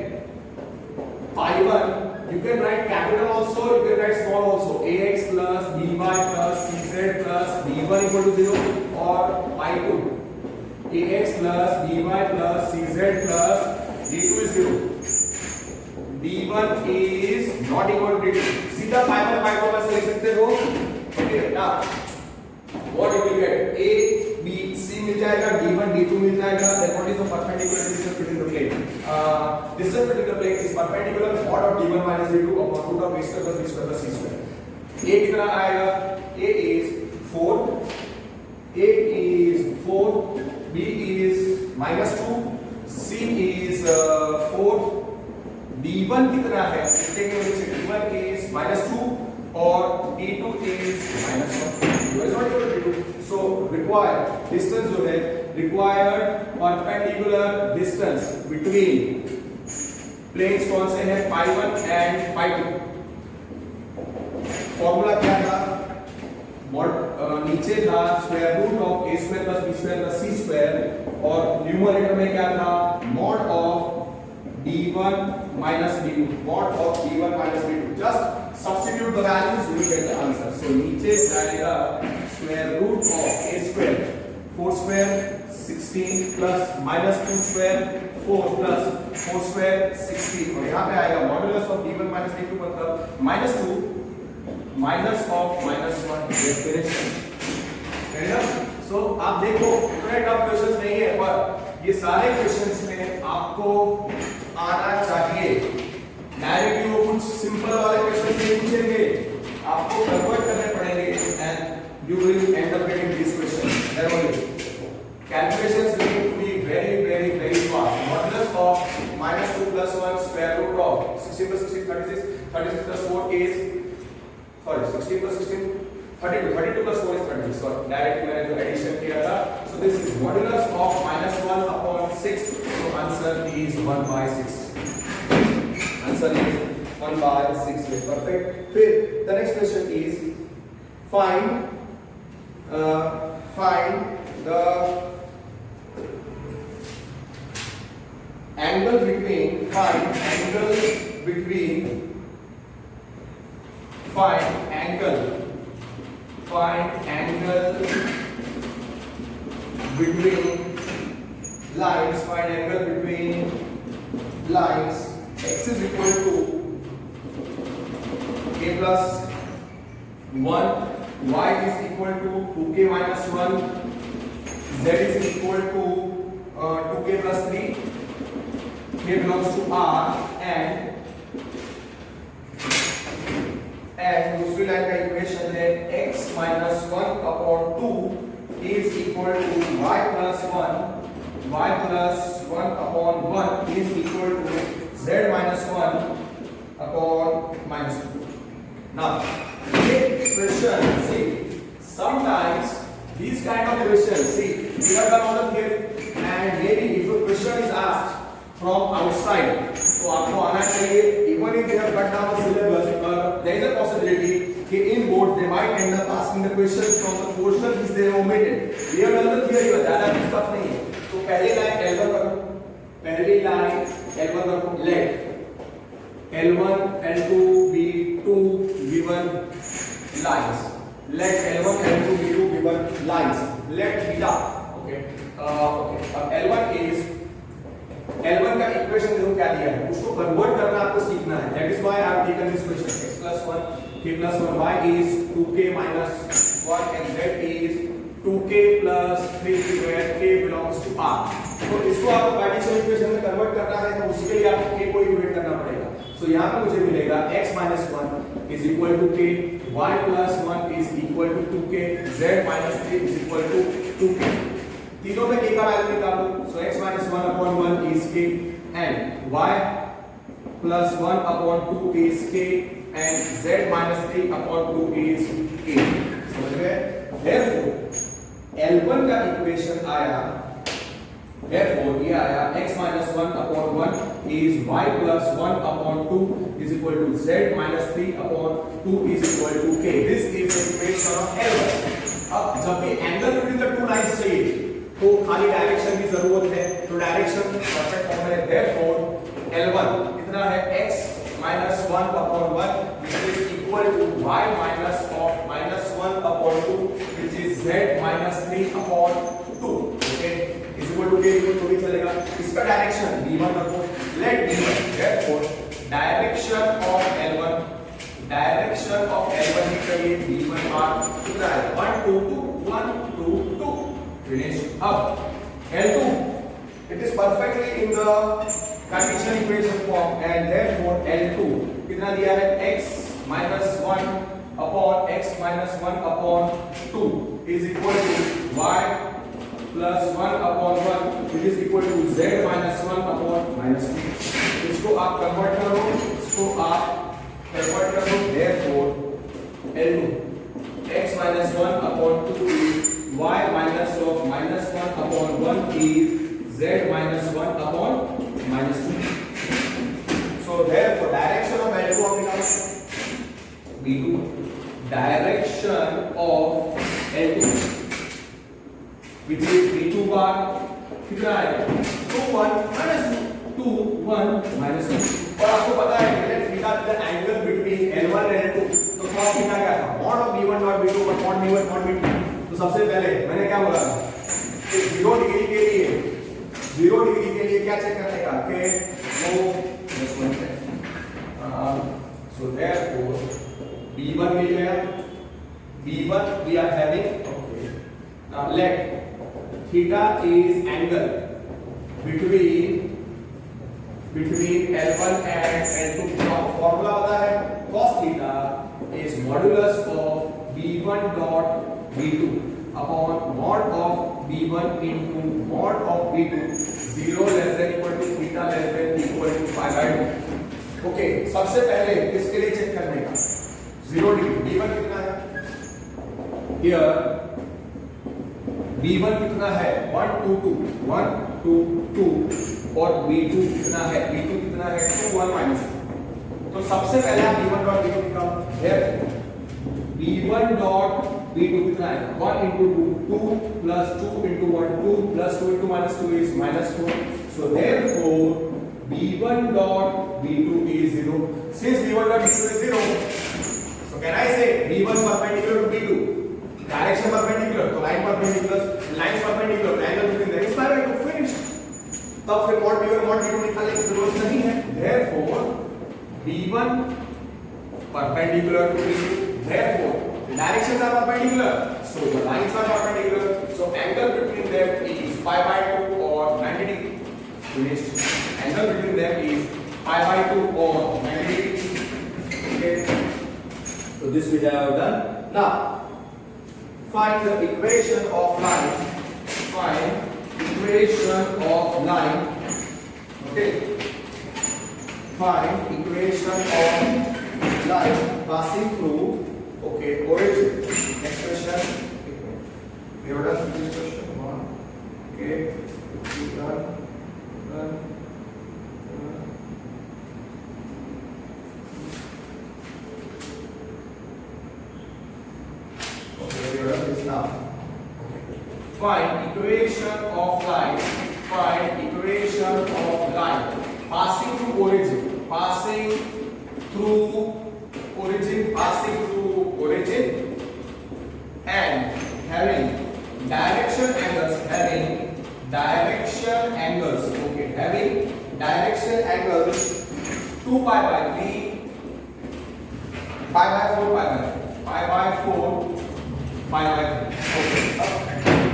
pi1 you can write capital also, you can write small also. ax plus by plus cz plus d1 equal to 0, और pi2 ax plus by plus cz plus d2 is 0. d1 is not equal to d2. सीधा pi1 pi2 में से लिख सकते हो. Okay, now what you will get? a b c मिल जाएगा, d1 d2 मिल जाएगा. Then what is the perpendicular distance between the plane? Distance between the plane is perpendicular mod of d1 minus d2 upon root of a square plus b square plus c square. a कितना आएगा? a is 4, b is minus 2, c is 4, d1 कितना है? इसके वजह से d1 is minus 2 और d2 is minus 1. d1 is not equal to d2. So required distance जो है, required perpendicular distance between planes कौन से हैं? pi1 and pi2. फॉर्मूला क्या था? नीचे था square root of a square plus b square plus c square, और न्यूमरेटर में क्या था? Mod of d1 minus d2, mod of d1 minus d2. Just substitute the values, you will get the answer. So नीचे जाएगा square root of a square 4 square 6 16 plus minus 2 square 4 plus 4 square 16 और यहाँ पे आएगा modulus of d1 minus d2 मतलब -2 minus of -1 ये finish. सो आप देखो इतने टफ क्वेश्चंस नहीं है पर ये सारे क्वेश्चंस में आपको आना चाहिए। डायरेक्टली वो कुछ सिंपल वाले क्वेश्चंस नहीं पूछेंगे, आपको कन्वर्ट करने पड़ेंगे and you will end up getting this question there calculations need to be very fast. Modulus of -2 plus 1 square root of 16 plus 16 36 36 plus 4 is 16 plus 16 32 32 plus 4 is 36 sorry direct मैंने जो addition किया था so this is modulus of -1 upon 6 so answer is 1 by 6 answer is 1 by 6 is perfect। फिर the next question is find the angle between find angle between lines x is equal to k plus 1 y is equal to 2k minus 1 z is equal to 2k plus 3 k belongs to r and दूसरी line का equation है x minus 1 upon 2 is equal to y plus 1 upon 1 is equal to z minus 1 upon minus 2। Now ये question see sometimes these kind of questions see we have done all the theory and maybe if a question is asked from outside तो आपको आना चाहिए even if they have cut down the syllabus there is a possibility कि in board they might end up asking the questions from the portion which they have omitted। we have done the theory but ज़्यादा कुछ tough नहीं है तो पहली line L1 रखो let L1 L2 be two given lines let L1 L2 be two given lines let beta okay अब L1 का equation देखो क्या दिया है उसको कन्वर्ट करना आपको सीखना है that is why I have taken this question x plus 1 k plus 1 y is 2k minus 1 and z is 2k plus 3 where k belongs to r तो इसको आपको पार्टीशन इक्वेशन में कन्वर्ट करना है तो उसके लिए आपको k को इक्वेट करना पड़ेगा सो यहां पे मुझे मिलेगा x minus 1 is equal to k y plus 1 is equal to 2k z minus 3 is equal to 2k तीनों में k का वैल्यू निकालो सो x minus 1 upon 1 is k and y plus 1 upon 2 is k and z minus 3 upon 2 is k समझ गए therefore L1 का equation आया therefore ये आया x minus 1 upon 1 is y plus 1 upon 2 is equal to z minus 3 upon 2 is equal to k this is the equation of L1। अब जब भी angle between the two lines चाहिए तो खाली डायरेक्शन की जरूरत है तो डायरेक्शन परफेक्ट फॉर्म में therefore L1 कितना है x minus 1 upon 1 which is equal to y minus of minus 1 upon 2 which is z minus 3 upon 2 okay is equal to k equal to भी चलेगा इसका डायरेक्शन d1 रखो let d1 therefore direction of L1 की करिए d1 बार कितना है 1 2 2 1 2 2 finish अब L2 it is perfectly in the Cartesian equation form and therefore L2 कितना दिया है x minus 1 upon x minus 1 upon 2 is equal to y plus 1 upon 1 which is equal to z minus 1 upon minus 2 इसको आप convert करो therefore L2 x minus 1 upon 2 is y minus of minus 1 upon 1 is z minus 1 upon minus 2 so therefore direction of L2 of B2 direction of L2 which is B2 bar कितना है 2 1 minus 2 1 minus 2 और आपको पता है let theta be the angle between L1 and L2 तो cos theta क्या था mod of B1 not B2 but mod B1 not B2 तो सबसे पहले मैंने क्या बोला था कि 0 डिग्री के लिए 0 डिग्री के लिए क्या चेक करने का कि वो so therefore b1 मिल गया, b1 we are having, okay, now let theta is angle between L1 and L2. Formula पता है, cos theta is modulus of b1 dot b2 upon mod of b1 into mod of b2, 0 less than equal to theta less than equal to pi by 2. Okay, सबसे पहले इसके लिए check करने का 0 degree b1 कितना है, here b1 कितना है 1 2 2 1 2 2 और b2 कितना है, b2 कितना है 2 1 minus 2. तो सबसे पहले आप b1 डॉट b2 निकालो, हियर b1 डॉट b2 कितना है 1 into 2 2 plus 2 into 1 2 plus 2 into minus 2 is minus 4. So therefore b1 dot b2 is 0. Since b1 dot b2 is 0, so can I say b1 perpendicular to b2, direction perpendicular, तो line perpendicular, lines perpendicular, angle between them is pi by 2. Finished. तब फिर mod b1 mod b2 निकालने की जरूरत नहीं है. Therefore b1 perpendicular to b2, therefore the directions are perpendicular, so the lines are perpendicular, so angle between them is pi by 2 or 90 degree. Finished. Angle between them is pi by 2 or 90 degree. Okay. So this we have done. Now find the equation of line. Find equation of line. Okay. Find equation of line passing through, okay, origin. Next question. We have done this question. One. Okay. Done. Now find equation of line. Find equation of line passing through origin. Passing through origin and having direction angles. Okay, having direction angles 2 pi by 3, pi by 4, pi by 4, pi by 3. Okay.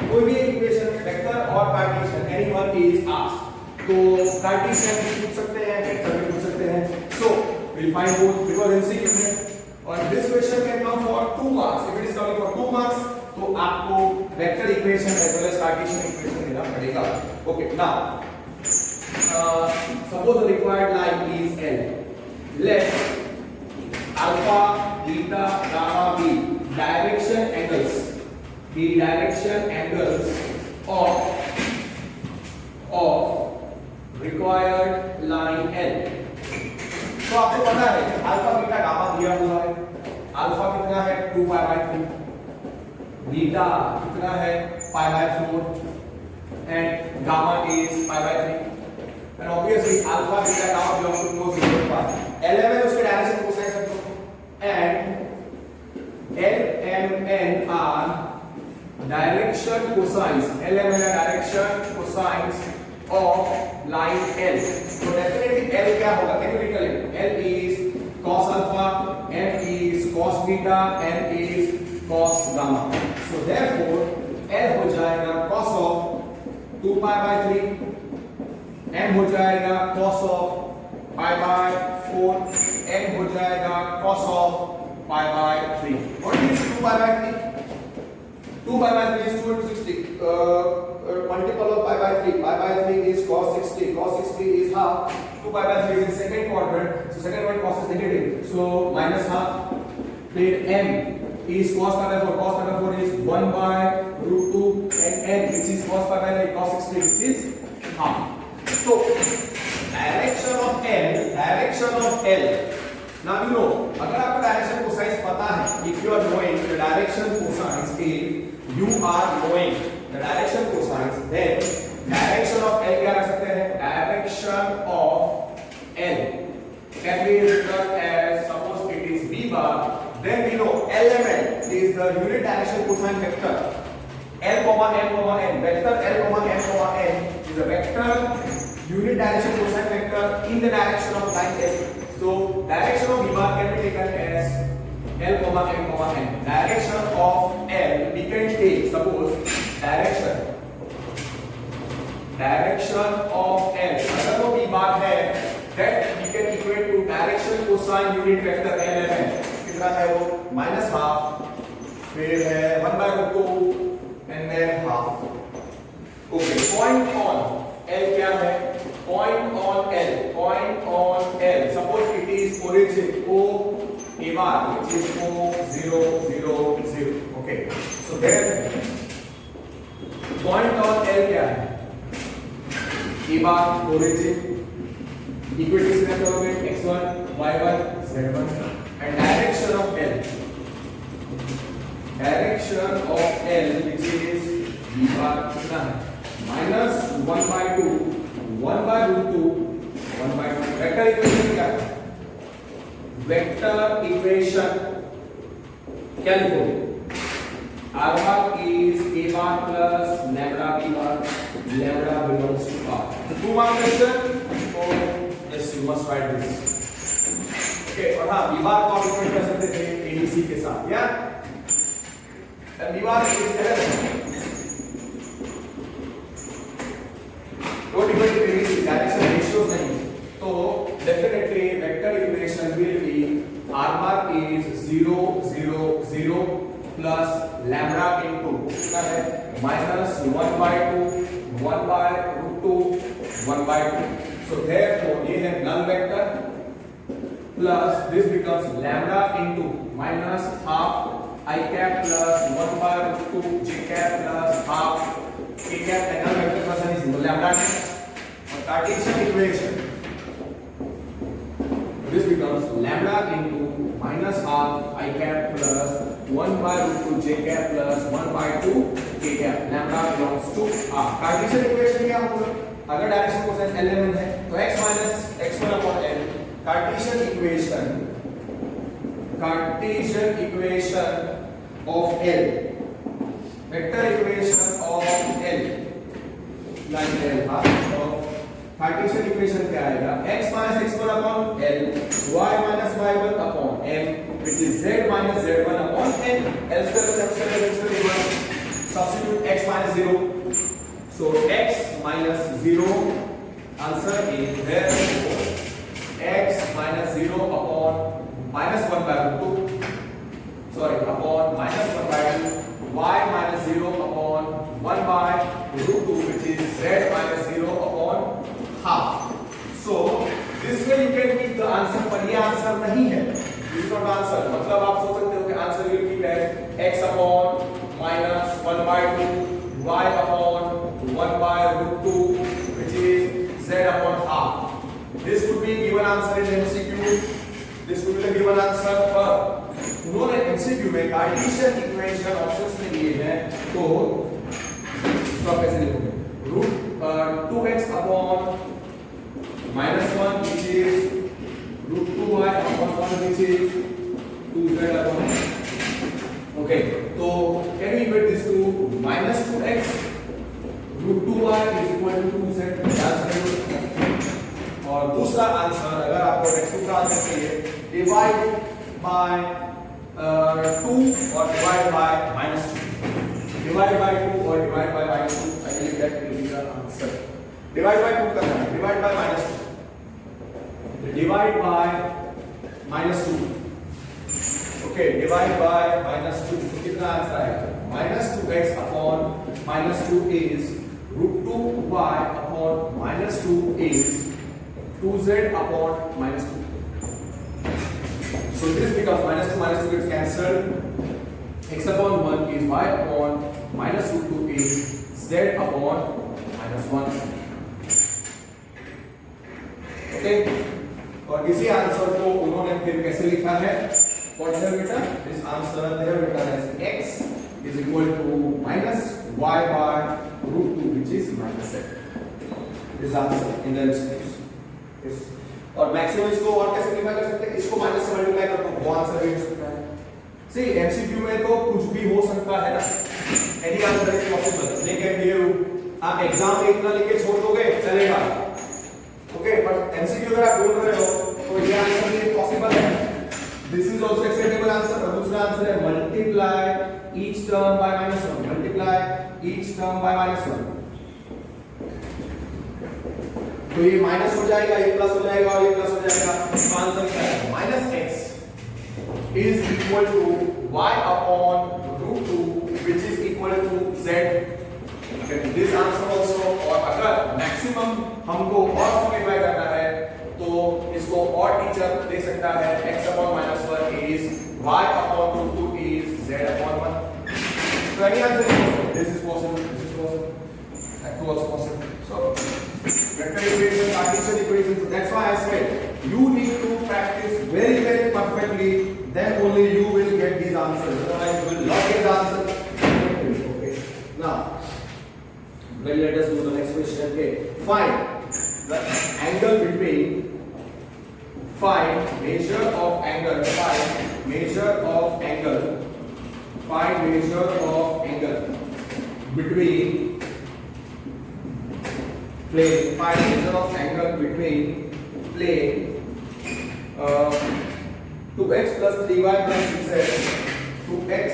कोई भी equation में vector और Cartesian any one is asked, तो Cartesian भी पूछ सकते हैं, vector भी पूछ सकते हैं. सो we'll find both because MCQ है और this question can come for 2 marks. If it is coming for 2 marks, तो आपको vector equation as well as Cartesian equation देना पड़ेगा. Okay, now suppose the required line is L. Let alpha, beta, gamma be direction angles of required line L. तो आपको पता है alpha beta gamma दिया हुआ है. अल्फा कितना है 2 पाई बाय 3, बीटा कितना है pi by 4 and gamma is pi by 3. And obviously alpha beta gamma belongs to closed interval path. LMN उसके डायरेक्शन कोसाइन सब and L M N are direction cosines. L M N are direction cosines of line L. So definitely L क्या होगा? Can you recollect? L is cos alpha, M is cos beta, N is cos gamma. So therefore L हो जाएगा cos of 2 pi by 3. M हो जाएगा cos of pi by 4, N हो जाएगा cos of pi by 3. What is 2 pi by 3? 2 pi by 3 is 2 into 60. Multiple of pi by 3. Pi by 3 is cos 60. Cos 60 is half. 2 pi by 3 is in second quadrant. So second quadrant cos is negative. So minus half. Then M is cos pi by 4. Cos pi by 4 is 1 by root 2. And N which is cos pi by 3. Cos 60 which is half. So direction of L. Now you know, अगर आपको direction cosines पता है, if you are knowing the direction cosines, if you are knowing the direction cosines, then direction of L क्या रख सकते हैं? Direction of L can be written as, suppose it is b bar, then we know element is the unit direction cosine vector L, M, N. Vector L, M, N is a vector unit direction cosine vector in the direction of line L. So direction of V bar can be taken as L, M, N. Direction of L we can take, suppose direction of L अगर वो V bar है, that we can equate to direction cosine unit vector L M N. कितना है वो -half, फिर है 1/2 and then half. Okay, point on L क्या है? Point on L. Suppose it is origin O A bar, which is O 0 0 0. Okay, so then point on L क्या है? A bar origin equations में करोगे x1 y1 z1 and direction of L which is V bar कितना है? -1/2 1/√2 1/2. Vector equation क्या है? Vector equation क्या लिखोगे? R bar is A bar plus lambda B bar. Lambda belongs to R. So 2 mark question. So yes, you must write this. Okay, और हाँ B bar को आप इक्वेट कर सकते थे ADC के साथ, या? And B bar is don't equate to ADC, direction ratios नहीं. तो definitely vector equation will be R bar is 0 0 0 plus lambda into कितना है? -1/2 1/√2 1/2. So therefore ये है null vector plus this becomes lambda into -half I cap plus 1/√2 j cap plus half k cap and null vector person is lambda. और Cartesian equation this becomes lambda into -half I cap plus 1/√2 j cap plus 1/2 k cap. Lambda belongs to R. Cartesian equation क्या होगा? अगर direction cosine element है तो x minus x1 upon L. Cartesian equation of L. Vector equation of L. line L था. तो Cartesian equation क्या आएगा? x minus x1 upon L, y minus y1 upon M, which is z minus z1 upon N. L square plus x square plus x square equals substitute x minus 0. So x minus 0 answer is therefore x minus 0 upon -1/2. Sorry, upon -1/2. Y minus 0 upon 1/√2, which is z minus 0 upon half. So this way you can keep the answer, पर ये answer नहीं है. This is not answer. मतलब आप सोच सकते हो कि answer will keep as x upon -1/2, y upon 1/√2, which is z upon half. This could be given answer in MCQ. This could be the given answer. पर उन्होंने MCQ में Cartesian equation options में दिए हैं, तो इसको कैसे लिखोगे? √2x upon -1, which is √2y upon 1, which is 2z upon. Okay, so can we equate this to -2x √2y is equal to 2z. और दूसरा आंसर अगर आपको x2 का आंसर चाहिए, डिवाइड बाय 2 और डिवाइड बाय -2. डिवाइड बाय 2 और divide by -2, I believe that will be the answer. Divide by 2 करना है, divide by -2. Divide by -2. Okay, divide by -2. तो कितना आंसर आएगा? -2x upon -2 is √2y upon -2 is 2z upon -2. So this becomes -2 gets cancelled. X upon 1 is y upon -2 is z upon -1. Okay, और इसी answer को उन्होंने फिर कैसे लिखा है? What is बेटा? This answer they have written as x is equal to -y by √2, which is -z. This answer in the MCQs. Yes. और मैक्सिमम इसको और कैसे लिखा कर सकते हैं? इसको माइनस से मल्टीप्लाई कर दो, वो आंसर भी हो सकता है. सी एमसीक्यू में तो कुछ भी हो सकता है ना. Any answer is possible. They can give आप आप एग्जाम में इतना लिख के छोड़ दोगे चलेगा, ओके, बट एमसीक्यू अगर आप ढूंढ रहे हो तो ये आंसर भी पॉसिबल है। This is also acceptable answer. और दूसरा आंसर है multiply each term by -1, multiply each term by -1। तो ये माइनस हो जाएगा, ये प्लस हो जाएगा और ये प्लस हो जाएगा। तो आंसर क्या है? -x is equal to y upon √2 which is equal to z। This answer also. और अगर मैक्सिमम हमको और सिंपलीफाई करना है तो इसको और टीचर दे सकता है x upon -1 is y upon √2 is z upon 1। So any answer is possible. This is possible, this is possible, that too also possible. So vector equation, Cartesian equations, that's why I said you need to practice very very perfectly, then only you will get these answers, otherwise you will not get the answer. Okay, now let us do the next question. Okay, find the angle between, find measure of angle, find measure of angle, find measure of angle between plane, find measure of angle between plane 2x plus 3y plus 6z, 2x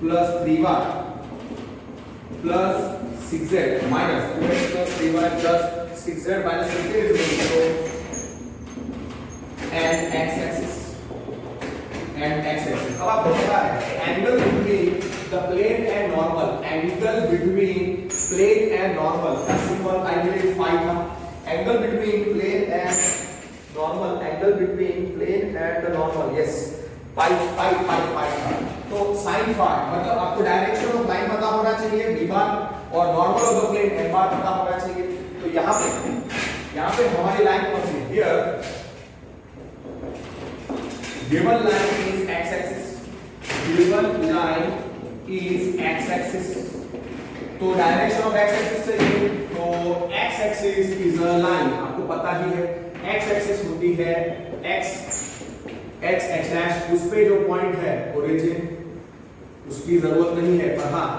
plus 3y plus 6z minus 2x plus 3y plus 6z minus 6z is equal to and x-axis, and x-axis। अब आपको पता है angle between the plane and normal, angle between plane and normal का symbol I believe phi था। Angle between plane and normal, angle between plane and normal, yes, pi था। तो sin phi मतलब आपको डायरेक्शन ऑफ लाइन पता होना चाहिए b bar और normal of the plane n bar पता होना चाहिए। तो यहाँ पे हमारी लाइन कौन सी है? Here given line is x-axis, given line is x-axis, तो डायरेक्शन ऑफ x-axis चाहिए, तो x-axis is a line, आपको पता ही है x-axis होती है x dash, उस पे जो पॉइंट है ओरिजिन उसकी जरूरत नहीं है, पर हाँ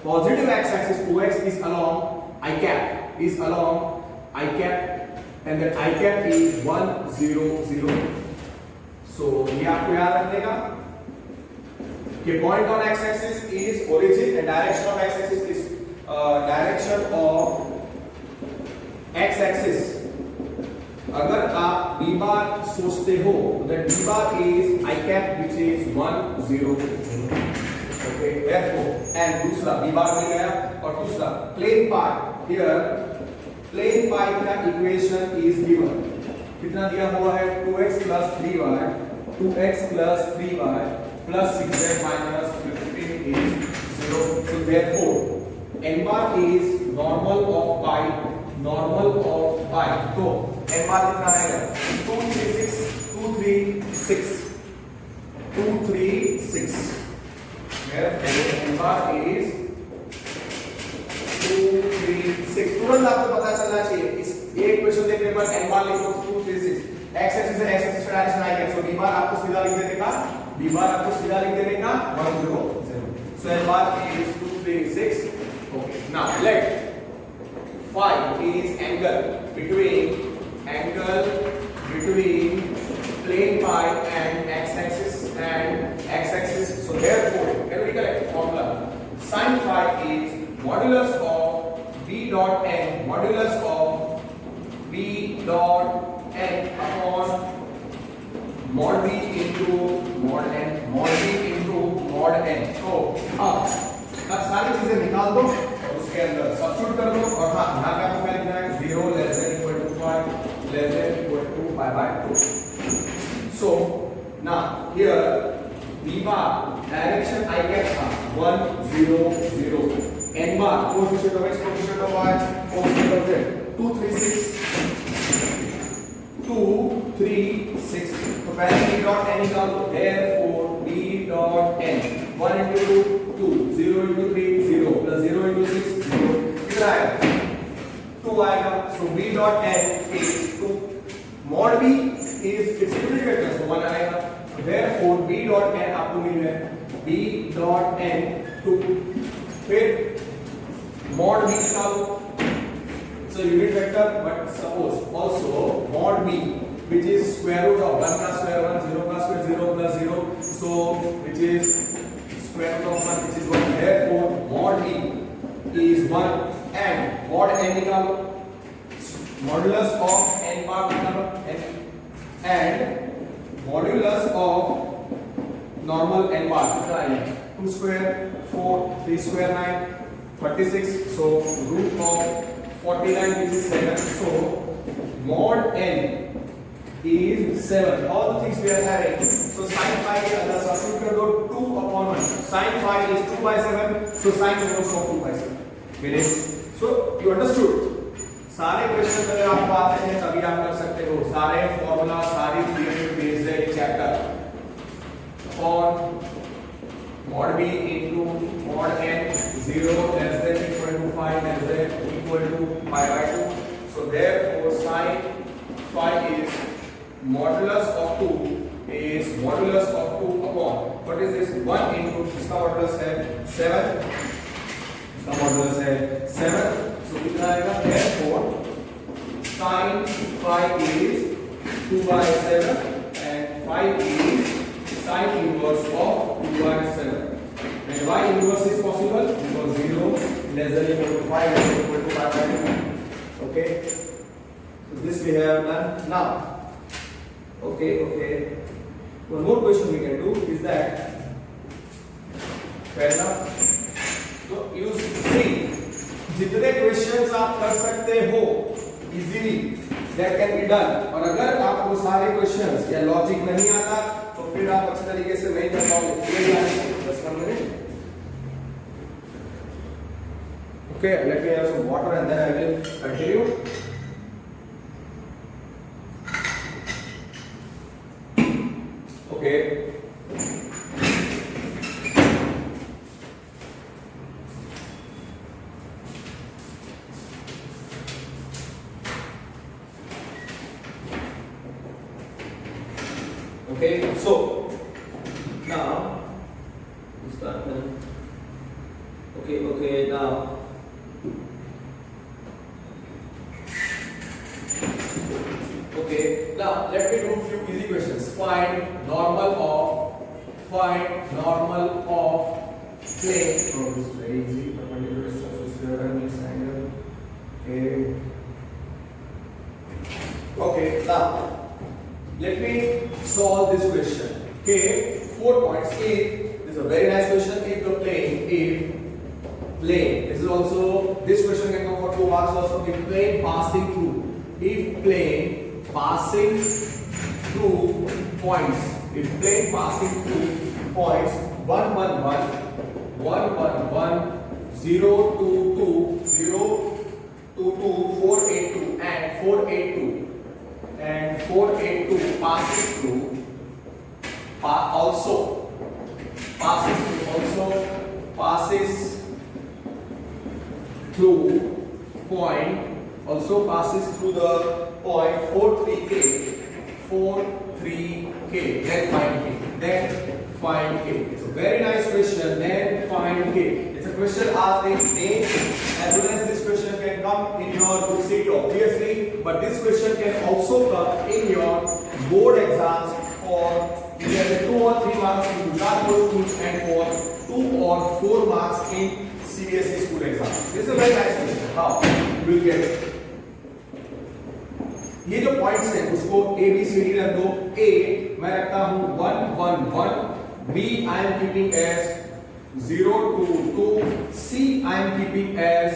positive x-axis 2x is along I cap, is along I cap, and that I cap is 1 0 0। So ये आपको याद रखने का कि point on x-axis is origin and direction of x-axis is direction of x-axis। अगर आप b बार सोचते हो तो that b bar is I cap which is 1 0 0। Okay, therefore and दूसरा b bar मिल गया और दूसरा plane part, here plane part का equation is given, कितना दिया हुआ है? 2x plus 3y, 2x plus 3y plus 6z minus 15 is 0। So therefore n bar is normal of pi, normal of pi। तो n bar कितना आएगा? 236, 236। Therefore n bar is 236। तुरंत आपको पता चलना चाहिए, इस एक क्वेश्चन देखने पर n बार लिखो 236, x एक्सिस है, x एक्सिस का डायरेक्शन i है, सो b बार आपको सीधा लिख देने का, b बार आपको सीधा लिख देने का 1 0 0। सो n bar is 236। Okay, now let find is angle between plane pi and x axis। So therefore can we correct formula? Sin phi is modulus of b dot n, modulus of b dot n upon mod b into mod n, mod b into mod n। तो अब सारी चीजें निकाल दो और उसके अंदर substitute कर दो, और हाँ यहाँ पे आपको क्या लिखना है? 0 less than equal to 5 less than equal to pi by 2। So now here b bar direction I get था 1 0 0, n bar coefficient of x, coefficient of y, coefficient of z, 2 3 6, 2 3 6। तो पहले b dot n निकाल दो, therefore b dot n 1 into 2 0 into 3 0 plus 0 into 6 0, कितना आएगा? 2 आएगा। so b dot n is 2, mod b is its unit vector, so 1 आएगा। therefore b dot n आपको मिल रहा है b dot n 2, फिर mod b निकालो, it's a unit vector, but suppose also mod b, which is square root of 1 plus square 1, 0 plus square 0 plus 0, so which is square root of 1, which is 1. Therefore mod b is 1 and mod n निकालो, modulus of n part निकालो, and modulus of normal n part कितना आएगा, 2 square 4, 3 square 9, 36, so root of 49, which is 7, so mod n is 7. All the things we are having, so sin phi के अंदर substitute कर दो, 2 upon 1, sin phi is 2 by 7, so sin inverse of 2 by 7. Finished. So you understood. सारे question अगर आपको आते हैं तभी आप कर सकते हो, सारे फॉर्मूला सारी थ्योरी बेस्ड है chapter on mod b into mod n 0 less than equal to 5 less than equal to pi by 2. So therefore sin phi is modulus of 2 is modulus of 2 upon what is this 1 into इसका modulus है 7, इसका modulus है 7, so कितना आएगा, therefore sin phi is 2 by 7 and phi is sin inverse of 2 by 7. And why inverse is possible? Because 0 less than equal to 5 less than equal to 5 by 2. Okay, so this we have done. Now okay, one more question we can do is that, fair enough, so you see जितने questions आप कर सकते हो easily that can be done, और अगर आपको सारे questions या लॉजिक नहीं आता तो फिर आप अच्छे तरीके से नहीं कर पाओगे. बस कर लेंगे. Okay, let me have some water and then I will continue. Okay. Okay, so now start now. Okay, now let me do a few easy questions. Find normal of plane. Oh, this is very easy. Perpendicular is square and this angle. Okay, now let me solve this question. Okay, 4 points. If this is a very nice question. If plane, this is also, this question can come for 2 marks also. If plane passing through points, 1 1 1 0 2 2 0 2 2 4 8 2 and 4 8 2 and 4 8 2 passes through the point 4 3k, then find k. It's a very nice question. Then find k. It's a question asked in NEET, as well as this question can come in your group C obviously, but this question can also come in your board exams for either 2 or 3 marks in Gujarat board schools and for 2 or 4 marks in CBSE school exams. This is a very nice question. How you will get it? ये जो points हैं उसको A B C D रख दो. ए मैं रखता हूं 1 1 1, B I am keeping as 0 2 2, C I am keeping as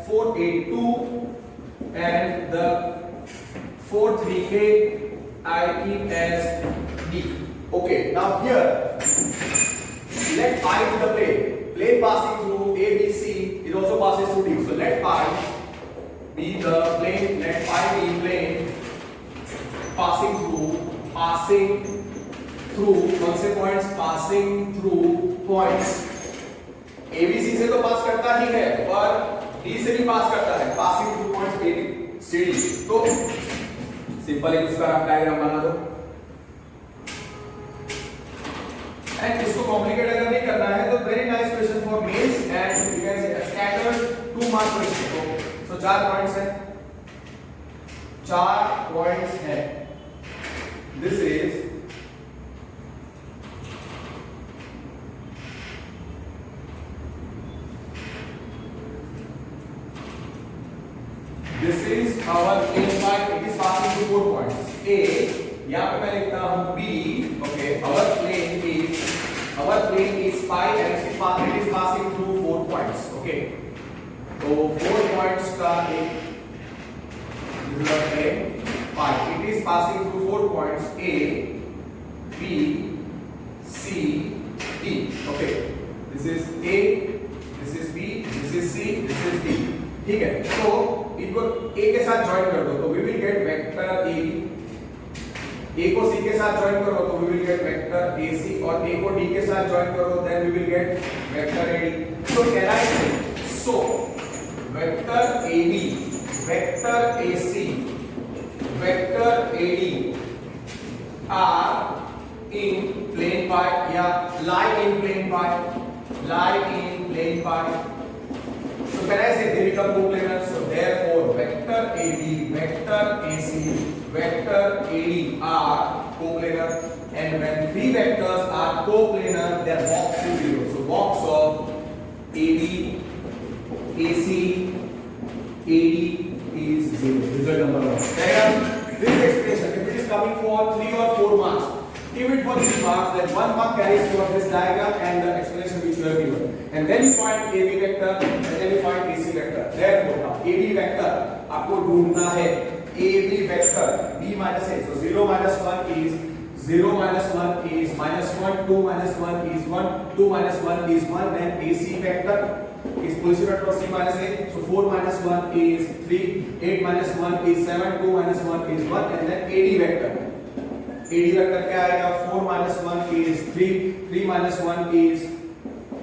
4 8 2 and the 4 3k I keep as D. Okay, now here let I be the plane passing through A B C, it also passes through D, so let I be the plane, let I be plane passing through कौन से points, passing through points. ABC से तो पास करता ही है पर D से भी पास करता है, passing through points A B C D. तो सिंपल एक उसका डायग्राम बना दो. एंड इसको कॉम्प्लिकेट अगर नहीं करना है तो very nice question for mains, and you can say scattered 2 mark question, so 4 points है, 4 पॉइंट्स है। This is our plane part, it is passing through 4 points. A, यहाँ पे मैं लिखता हूँ B, okay, our plane is pi and it is passing through 4 points, okay. तो 4 points का एक plane pi, it is passing through 4 points A, B, C, D, okay. This is A, this is B, this is C, this is D. ठीक है, तो इनको A के साथ join कर दो तो we will get vector AB, A को C के साथ ज्वाइन करो तो we will get vector AC, और A को D के साथ ज्वाइन करो then we will get vector AD. So can I say, so vector AB, vector AC, vector AD are in plane pi या lie in plane pi, lie in plane pi. So can I say they become coplanar? So therefore vector AB, vector AC, vector AD are coplanar, and when three vectors are coplanar, their box is zero. So box of AB, AC, AD is zero. Result number 1. This expression, if it is coming for 3 or 4 marks, give it for 3 marks, then 1 mark carries for this diagram and the explanation which you have given. And then you find AB vector and then you find AC vector. Therefore, now AB vector आपको ढूंढना है AB vector B minus A. So 0 minus 1 is 0 minus 1 is minus 1, 2 minus 1 is 1, 2 minus 1 is 1, then AC vector is position vector of C minus A. So 4 minus 1 is 3, 8 minus 1 is 7, 2 minus 1 is 1, and then AD vector. AD vector क्या आएगा? 4 minus 1 is 3, 3 minus 1 is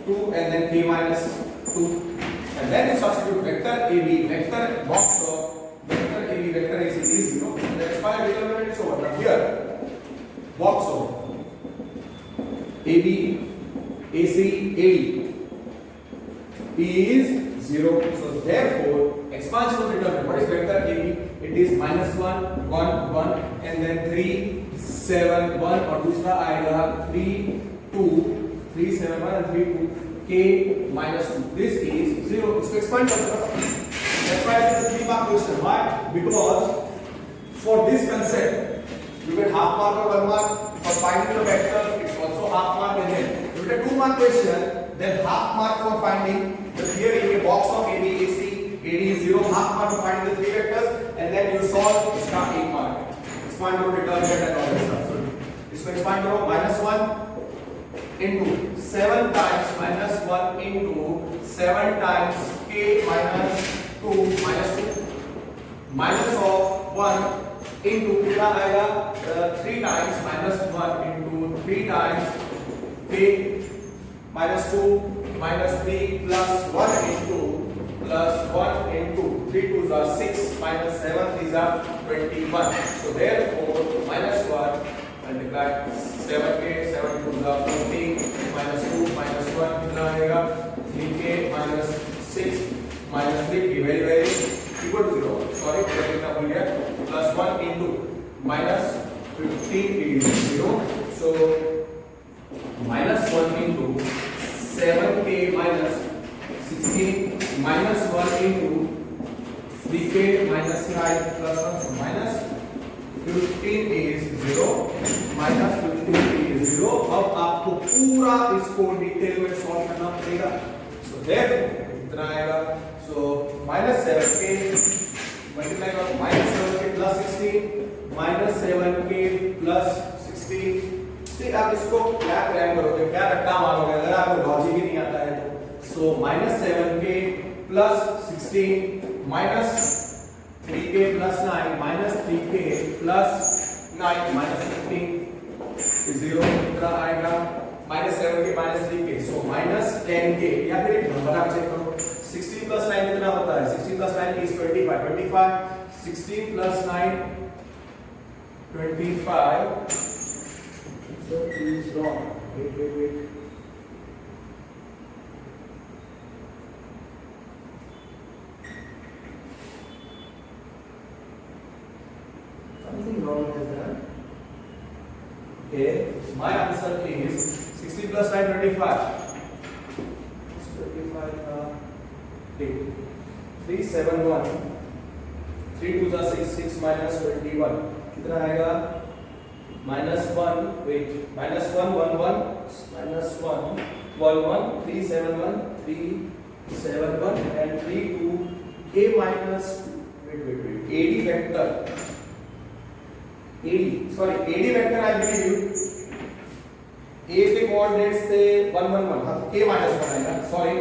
2, and then K minus 2. And then you substitute vector AB, vector box of vector AB, vector AC is 0. That's why determinant is over. Now here, box of AB, AC, AD is 0. So therefore, expansion of determinant. What is vector AB? It is minus 1, 1, 1, and then 3, 7, 1, और दूसरा आएगा 3, 2, 3, 7, 1 and 3, 2, K minus 2. This is 0. इसको expand कर दो. That's why it's a 3 mark question. Why? Because for this concept, you get half mark or 1 mark. For finding the vector, it's also half mark. And then you get a 2 mark question, then half mark for finding the theory in a box of AB, AC, AD is 0, half mark for finding the 3 vectors, and then you solve इसका 8 mark. Expand करो determinant and all that stuff. So इसको expand करो -1 into 7 times minus 1 into 7 times K minus 2 minus 2 minus of 1 into कितना आएगा 3 times minus 1 into 3 times K minus 2 minus 3 plus 1 into plus 1 into 3 2s are 6 minus 7 is 21. So therefore minus 1 multiplied 7K 7 2s are 14 minus 2 minus 1 कितना आएगा 3K minus 6 minus 3K very equal to 0. Sorry कितना भूल गया plus 1 into minus 15 is 0. So minus 1 into 7K minus 16 minus 1 into 3K minus 9 plus 1, so minus 15 is 0, minus 15 is 0. अब आपको पूरा इसको detail में सॉल्व करना पड़ेगा. So therefore इतना आएगा. So minus 7K multiply कर minus 7K plus 16 minus 7K plus 16. फिर आप इसको क्या क्रैम करोगे, क्या रट्टा मारोगे अगर आपको लॉजिक ही नहीं आता है तो. So minus 7K plus 16 minus 3K plus 9 minus 3K plus 9 minus 15 is 0. कितना आएगा minus 7K minus 3K. So minus 10K या फिर एक नंबर आप चेक करो. 16 plus 9 कितना होता है? 16 plus 9 is 25. 25 16 plus 9 25. So is wrong. Wait. Okay, my answer is 60 plus 9 25. 371 3 2 जा 6 6 minus 21 कितना आएगा -1 wait -1 1 1 -1 1 1 371 371 and 3 2 a minus wait AD vector AD sorry AD vector I believe you A के coordinates थे 1 1 1 हाँ k minus 1 आएगा sorry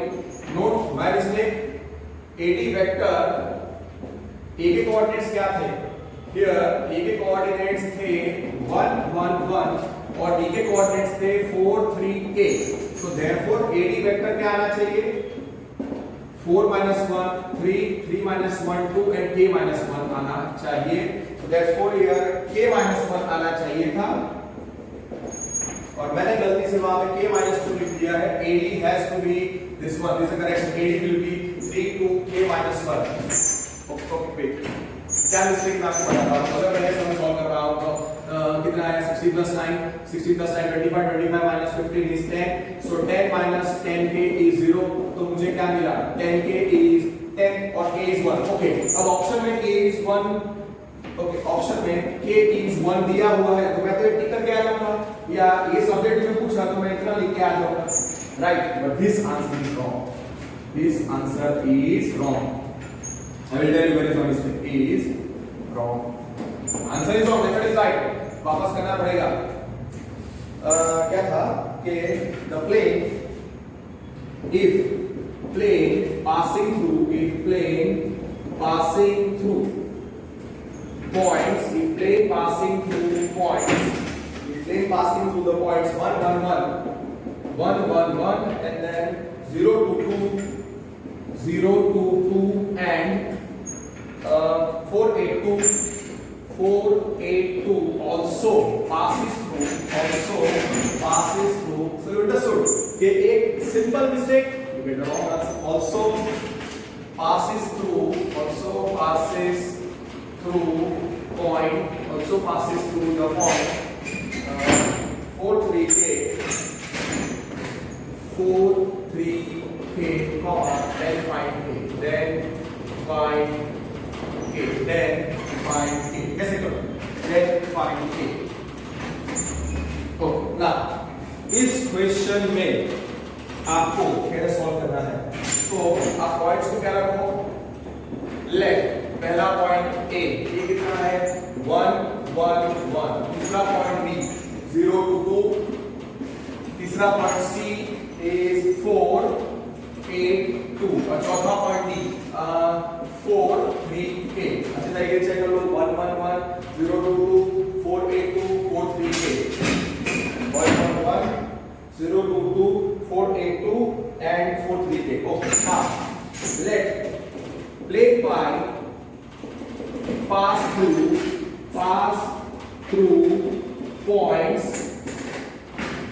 note my mistake AD vector A के coordinates क्या थे हियर A के कोऑर्डिनेट्स थे 1 1 1 और D के कोऑर्डिनेट्स थे 4 3 k so therefore AD vector क्या आना चाहिए 4 minus 1 3 3 minus 1 2 and k minus 1 आना चाहिए so therefore here k minus 1 आना चाहिए था और मैंने गलती से वहां पे k minus 2 लिख दिया है AD has to be this one this is the correction AD will be 3 2 k minus 1 okay क्या मिस्टेक मैं आपको बता रहा हूं अगर मैं सम सॉल्व कर रहा हूं तो कितना है 60 plus 9 25 25 minus 15 is 10 so 10 minus 10k is 0 तो मुझे क्या मिला 10k is 10 और k is 1 ओके अब ऑप्शन में k is 1 ओके ऑप्शन में k is 1 दिया हुआ है तो मैं तो टिक करके आ जाऊंगा या ये सब्जेक्ट में पूछा तो मैं इतना लिख के आ जाऊंगा right but this answer is wrong this answer is wrong I will tell you where is my mistake is wrong answer is wrong that is right वापस करना पड़ेगा क्या था कि the plane if plane passing through points if plane passing through the points 1 1 1 1 1 1 and then 0 to 2 and 482 also passes through so you understood कि एक simple mistake you get the wrong answer also passes through the point 43k comma then find k कैसे करो then find k तो ना इस question में आपको कैसे सॉल्व करना है तो आप पॉइंट्स को क्या रखो लेट पहला पॉइंट a ये कितना है 1 1 1 दूसरा पॉइंट b 0 to 2 तीसरा पॉइंट c is 4 8 2 और चौथा पॉइंट d 4 3 k अच्छे तरीके से चेक कर लो 1 1 1 0 2 2 4 8 2 4 3 k 1 1 1 0 2 2 4 8 2 and 4 3 k okay now let plane pi pass through points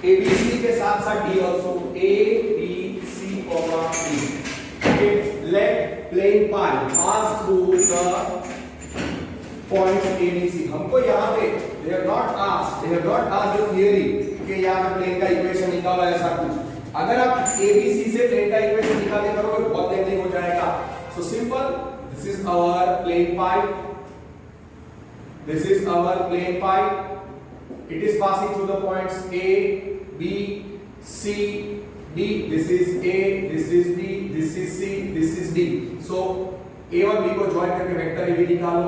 ABC के साथ साथ D also A B C comma D okay let plane pi pass through the points ABC हमको यहाँ पे they have not asked the theory कि यहाँ पे plane का इक्वेशन निकालो ऐसा कुछ अगर आप ABC से plane का इक्वेशन निकालने करोगे बहुत लेंथी हो जाएगा so simple this is our plane pi it is passing through the points A B C D this is A this is B this is C this is D so A और B को join करके vector AB निकालो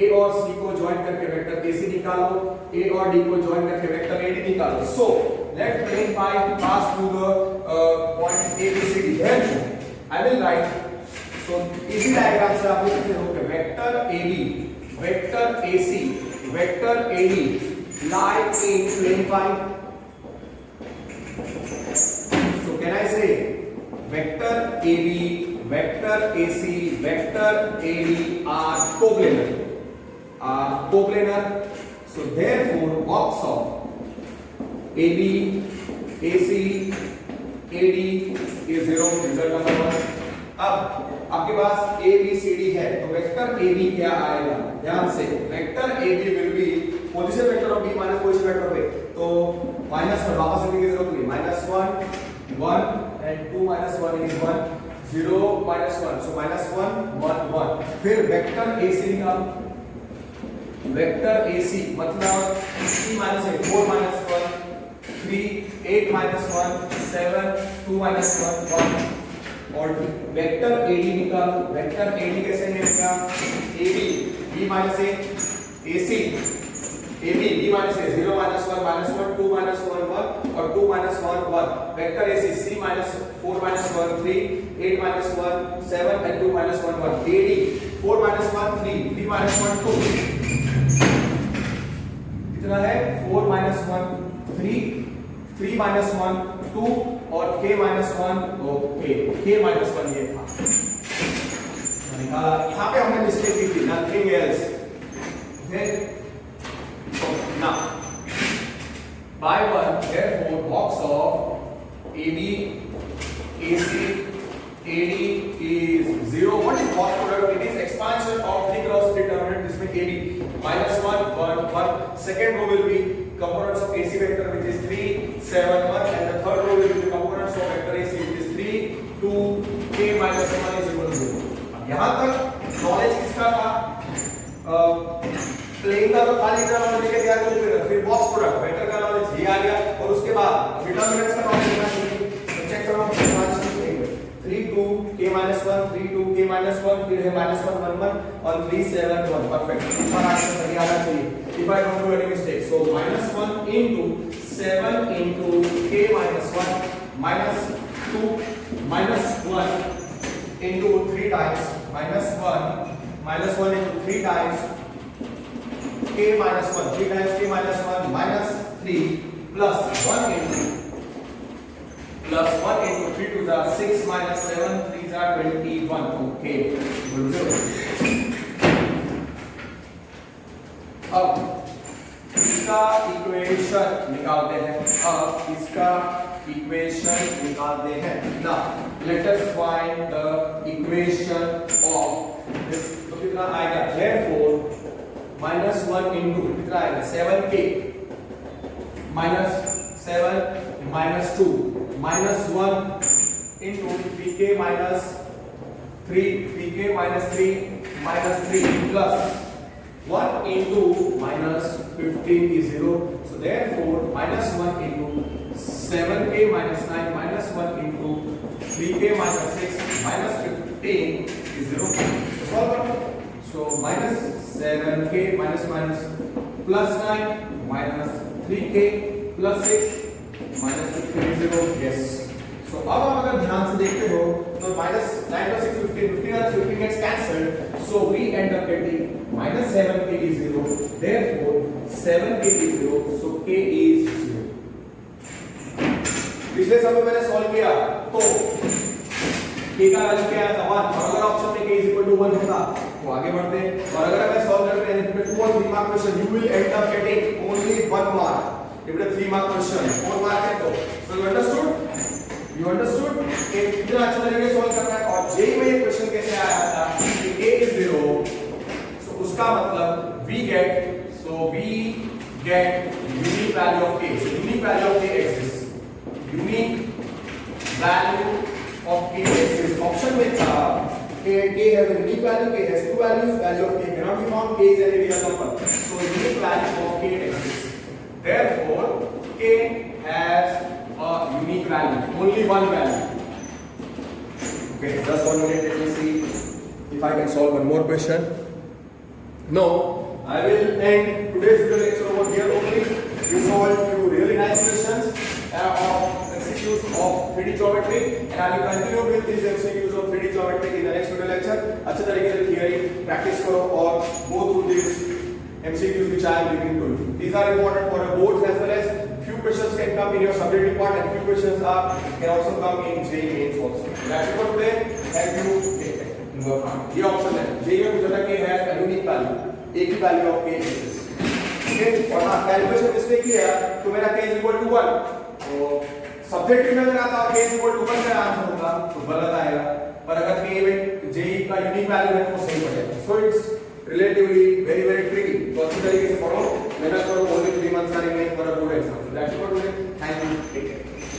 A और C को join करके vector AC निकालो A और D को ज्वाइन करके वेक्टर AD निकालो so let plane pi pass through the points A B C D therefore I will write so इसी डायग्राम से आप लिख सकते हो कि vector AB vector AC vector AD lie in plane pi so can I say vector AB vector AC vector AD are coplanar so therefore box of AB AC AD is 0 result number 1 अब आपके पास A B C D है तो vector AB क्या आएगा ध्यान से vector AB will be position vector of B minus position vector of A तो तो माइनस वन वापस लिखने की जरूरत नहीं, minus one one and two minus one is one, zero minus one, so minus one one one. फिर vector AC निकालो, vector AC मतलब 3 माइनस 4 माइनस 1 3 8 माइनस 1 7 2 माइनस 1 1 और वेक्टर एडी निकालो, वेक्टर एडी कैसे मिलेगा, AB B minus A AC AB B minus A 0 minus 1 minus 1 2 minus 1 1 और 2 minus 1 1, vector AC C minus 4 minus 1 3 8 minus 1 7 and 2 minus 1 1, AD 4 minus 1 3 3 minus 1 2, कितना है 4 minus 1 3 3 minus 1 2 और k minus 1 okay k minus 1 ये था निकाला। यहाँ पे हमने मिस्टेक की थी, nothing else. Okay now by one therefore box of AB AC AD is 0. What is box product? It is expansion of 3 cross determinant जिसमें AB minus 1 1 1. Second row will be components of AC vector which is 3 7 1 and the third row will be the components of vector AC which is 3 2 k minus 1 is equal to 0. यहाँ तक knowledge किसका था, plane का तो खाली का knowledge लेके तैयार कर लिया, फिर बॉक्स प्रोडक्ट वेक्टर का नॉलेज ये आ गया और उसके बाद डिटरमिनेंट्स का नॉलेज लेना चाहिए। तो चेक करो 3 2 k minus 1 3 2 k minus 1 फिर है minus 1 1 1 और 3 7 1 परफेक्ट। इसका आंसर सही आना चाहिए if I don't do any mistake. So minus 1 into 7 into k minus 1 minus 2 minus 1 into 3 times minus 1 into 3 times k minus 1 3 times k minus 1 minus 3 plus 1 into 3 2s are 6 minus 7 3s are 21. Okay, good. अब इसका equation निकालते हैं, now let us find the equation of this. तो कितना आएगा, therefore minus 1 into कितना आएगा 7k minus 7 minus 2 minus 1 into 3k minus 3 minus 3 plus 1 into minus 15 is 0. So therefore minus 1 into 7k minus 9 minus 1 into 3k minus 6 minus 15 is 0. So solve it. So minus 7k minus plus 9 minus 3k plus 6 minus 15 is 0. Yes. So अब आप अगर ध्यान से देखते हो तो minus 9 plus 6 15 and 15 gets cancelled. So we end up getting minus 7k is 0. Therefore 7k is 0. So k is 0. पिछले समय मैंने सॉल्व किया तो k का वैल्यू क्या आया था 1 और अगर ऑप्शन में k is equal to 1 होता तो आगे बढ़ते और अगर मैं सॉल्व करते हैं इसमें 2 और 3 mark question you will end up getting only 1 mark. If it is 3 mark question 4 mark है तो so you understood कि कितना अच्छा तरीके से सॉल्व करना है। और जेई में ये क्वेश्चन कैसे आया था कि k is 0, so उसका मतलब we get unique value of k. So unique value of k exists. Unique value of k exists. Option में था k has a unique value, k has two values, value of k cannot be found, k is an real number. So unique value of k exists. Therefore k has a unique value, only one value. Okay, just 1 minute, let me see if I can solve one more question. No, I will end today's video lecture over here only. We solved few really nice questions of MCQs of 3D geometry, and I will continue with these MCQs of 3D geometry in the next video lecture. अच्छे तरीके से theory practice करो और go through these MCQs which I am giving to you. These are important for your boards as well as few questions can come in your subjective part and few questions can also come in JEE mains also. That's it for today. Thank you. ये option है JEE में पूछा था कि has a unique value, एक ही value of k exists. Okay, और हाँ calculation इसमें किया तो मेरा k is equal to 1. तो सब्जेक्टिव में मेरा आता k is equal to 1 मेरा आंसर होगा तो गलत आएगा, पर अगर k में JEE का यूनिक वैल्यू है तो सही पड़ेगा. So it's relatively very tricky. तो अच्छी तरीके से पढ़ो, मेहनत करो, only 3 months are remaining for a good exam. ठीक है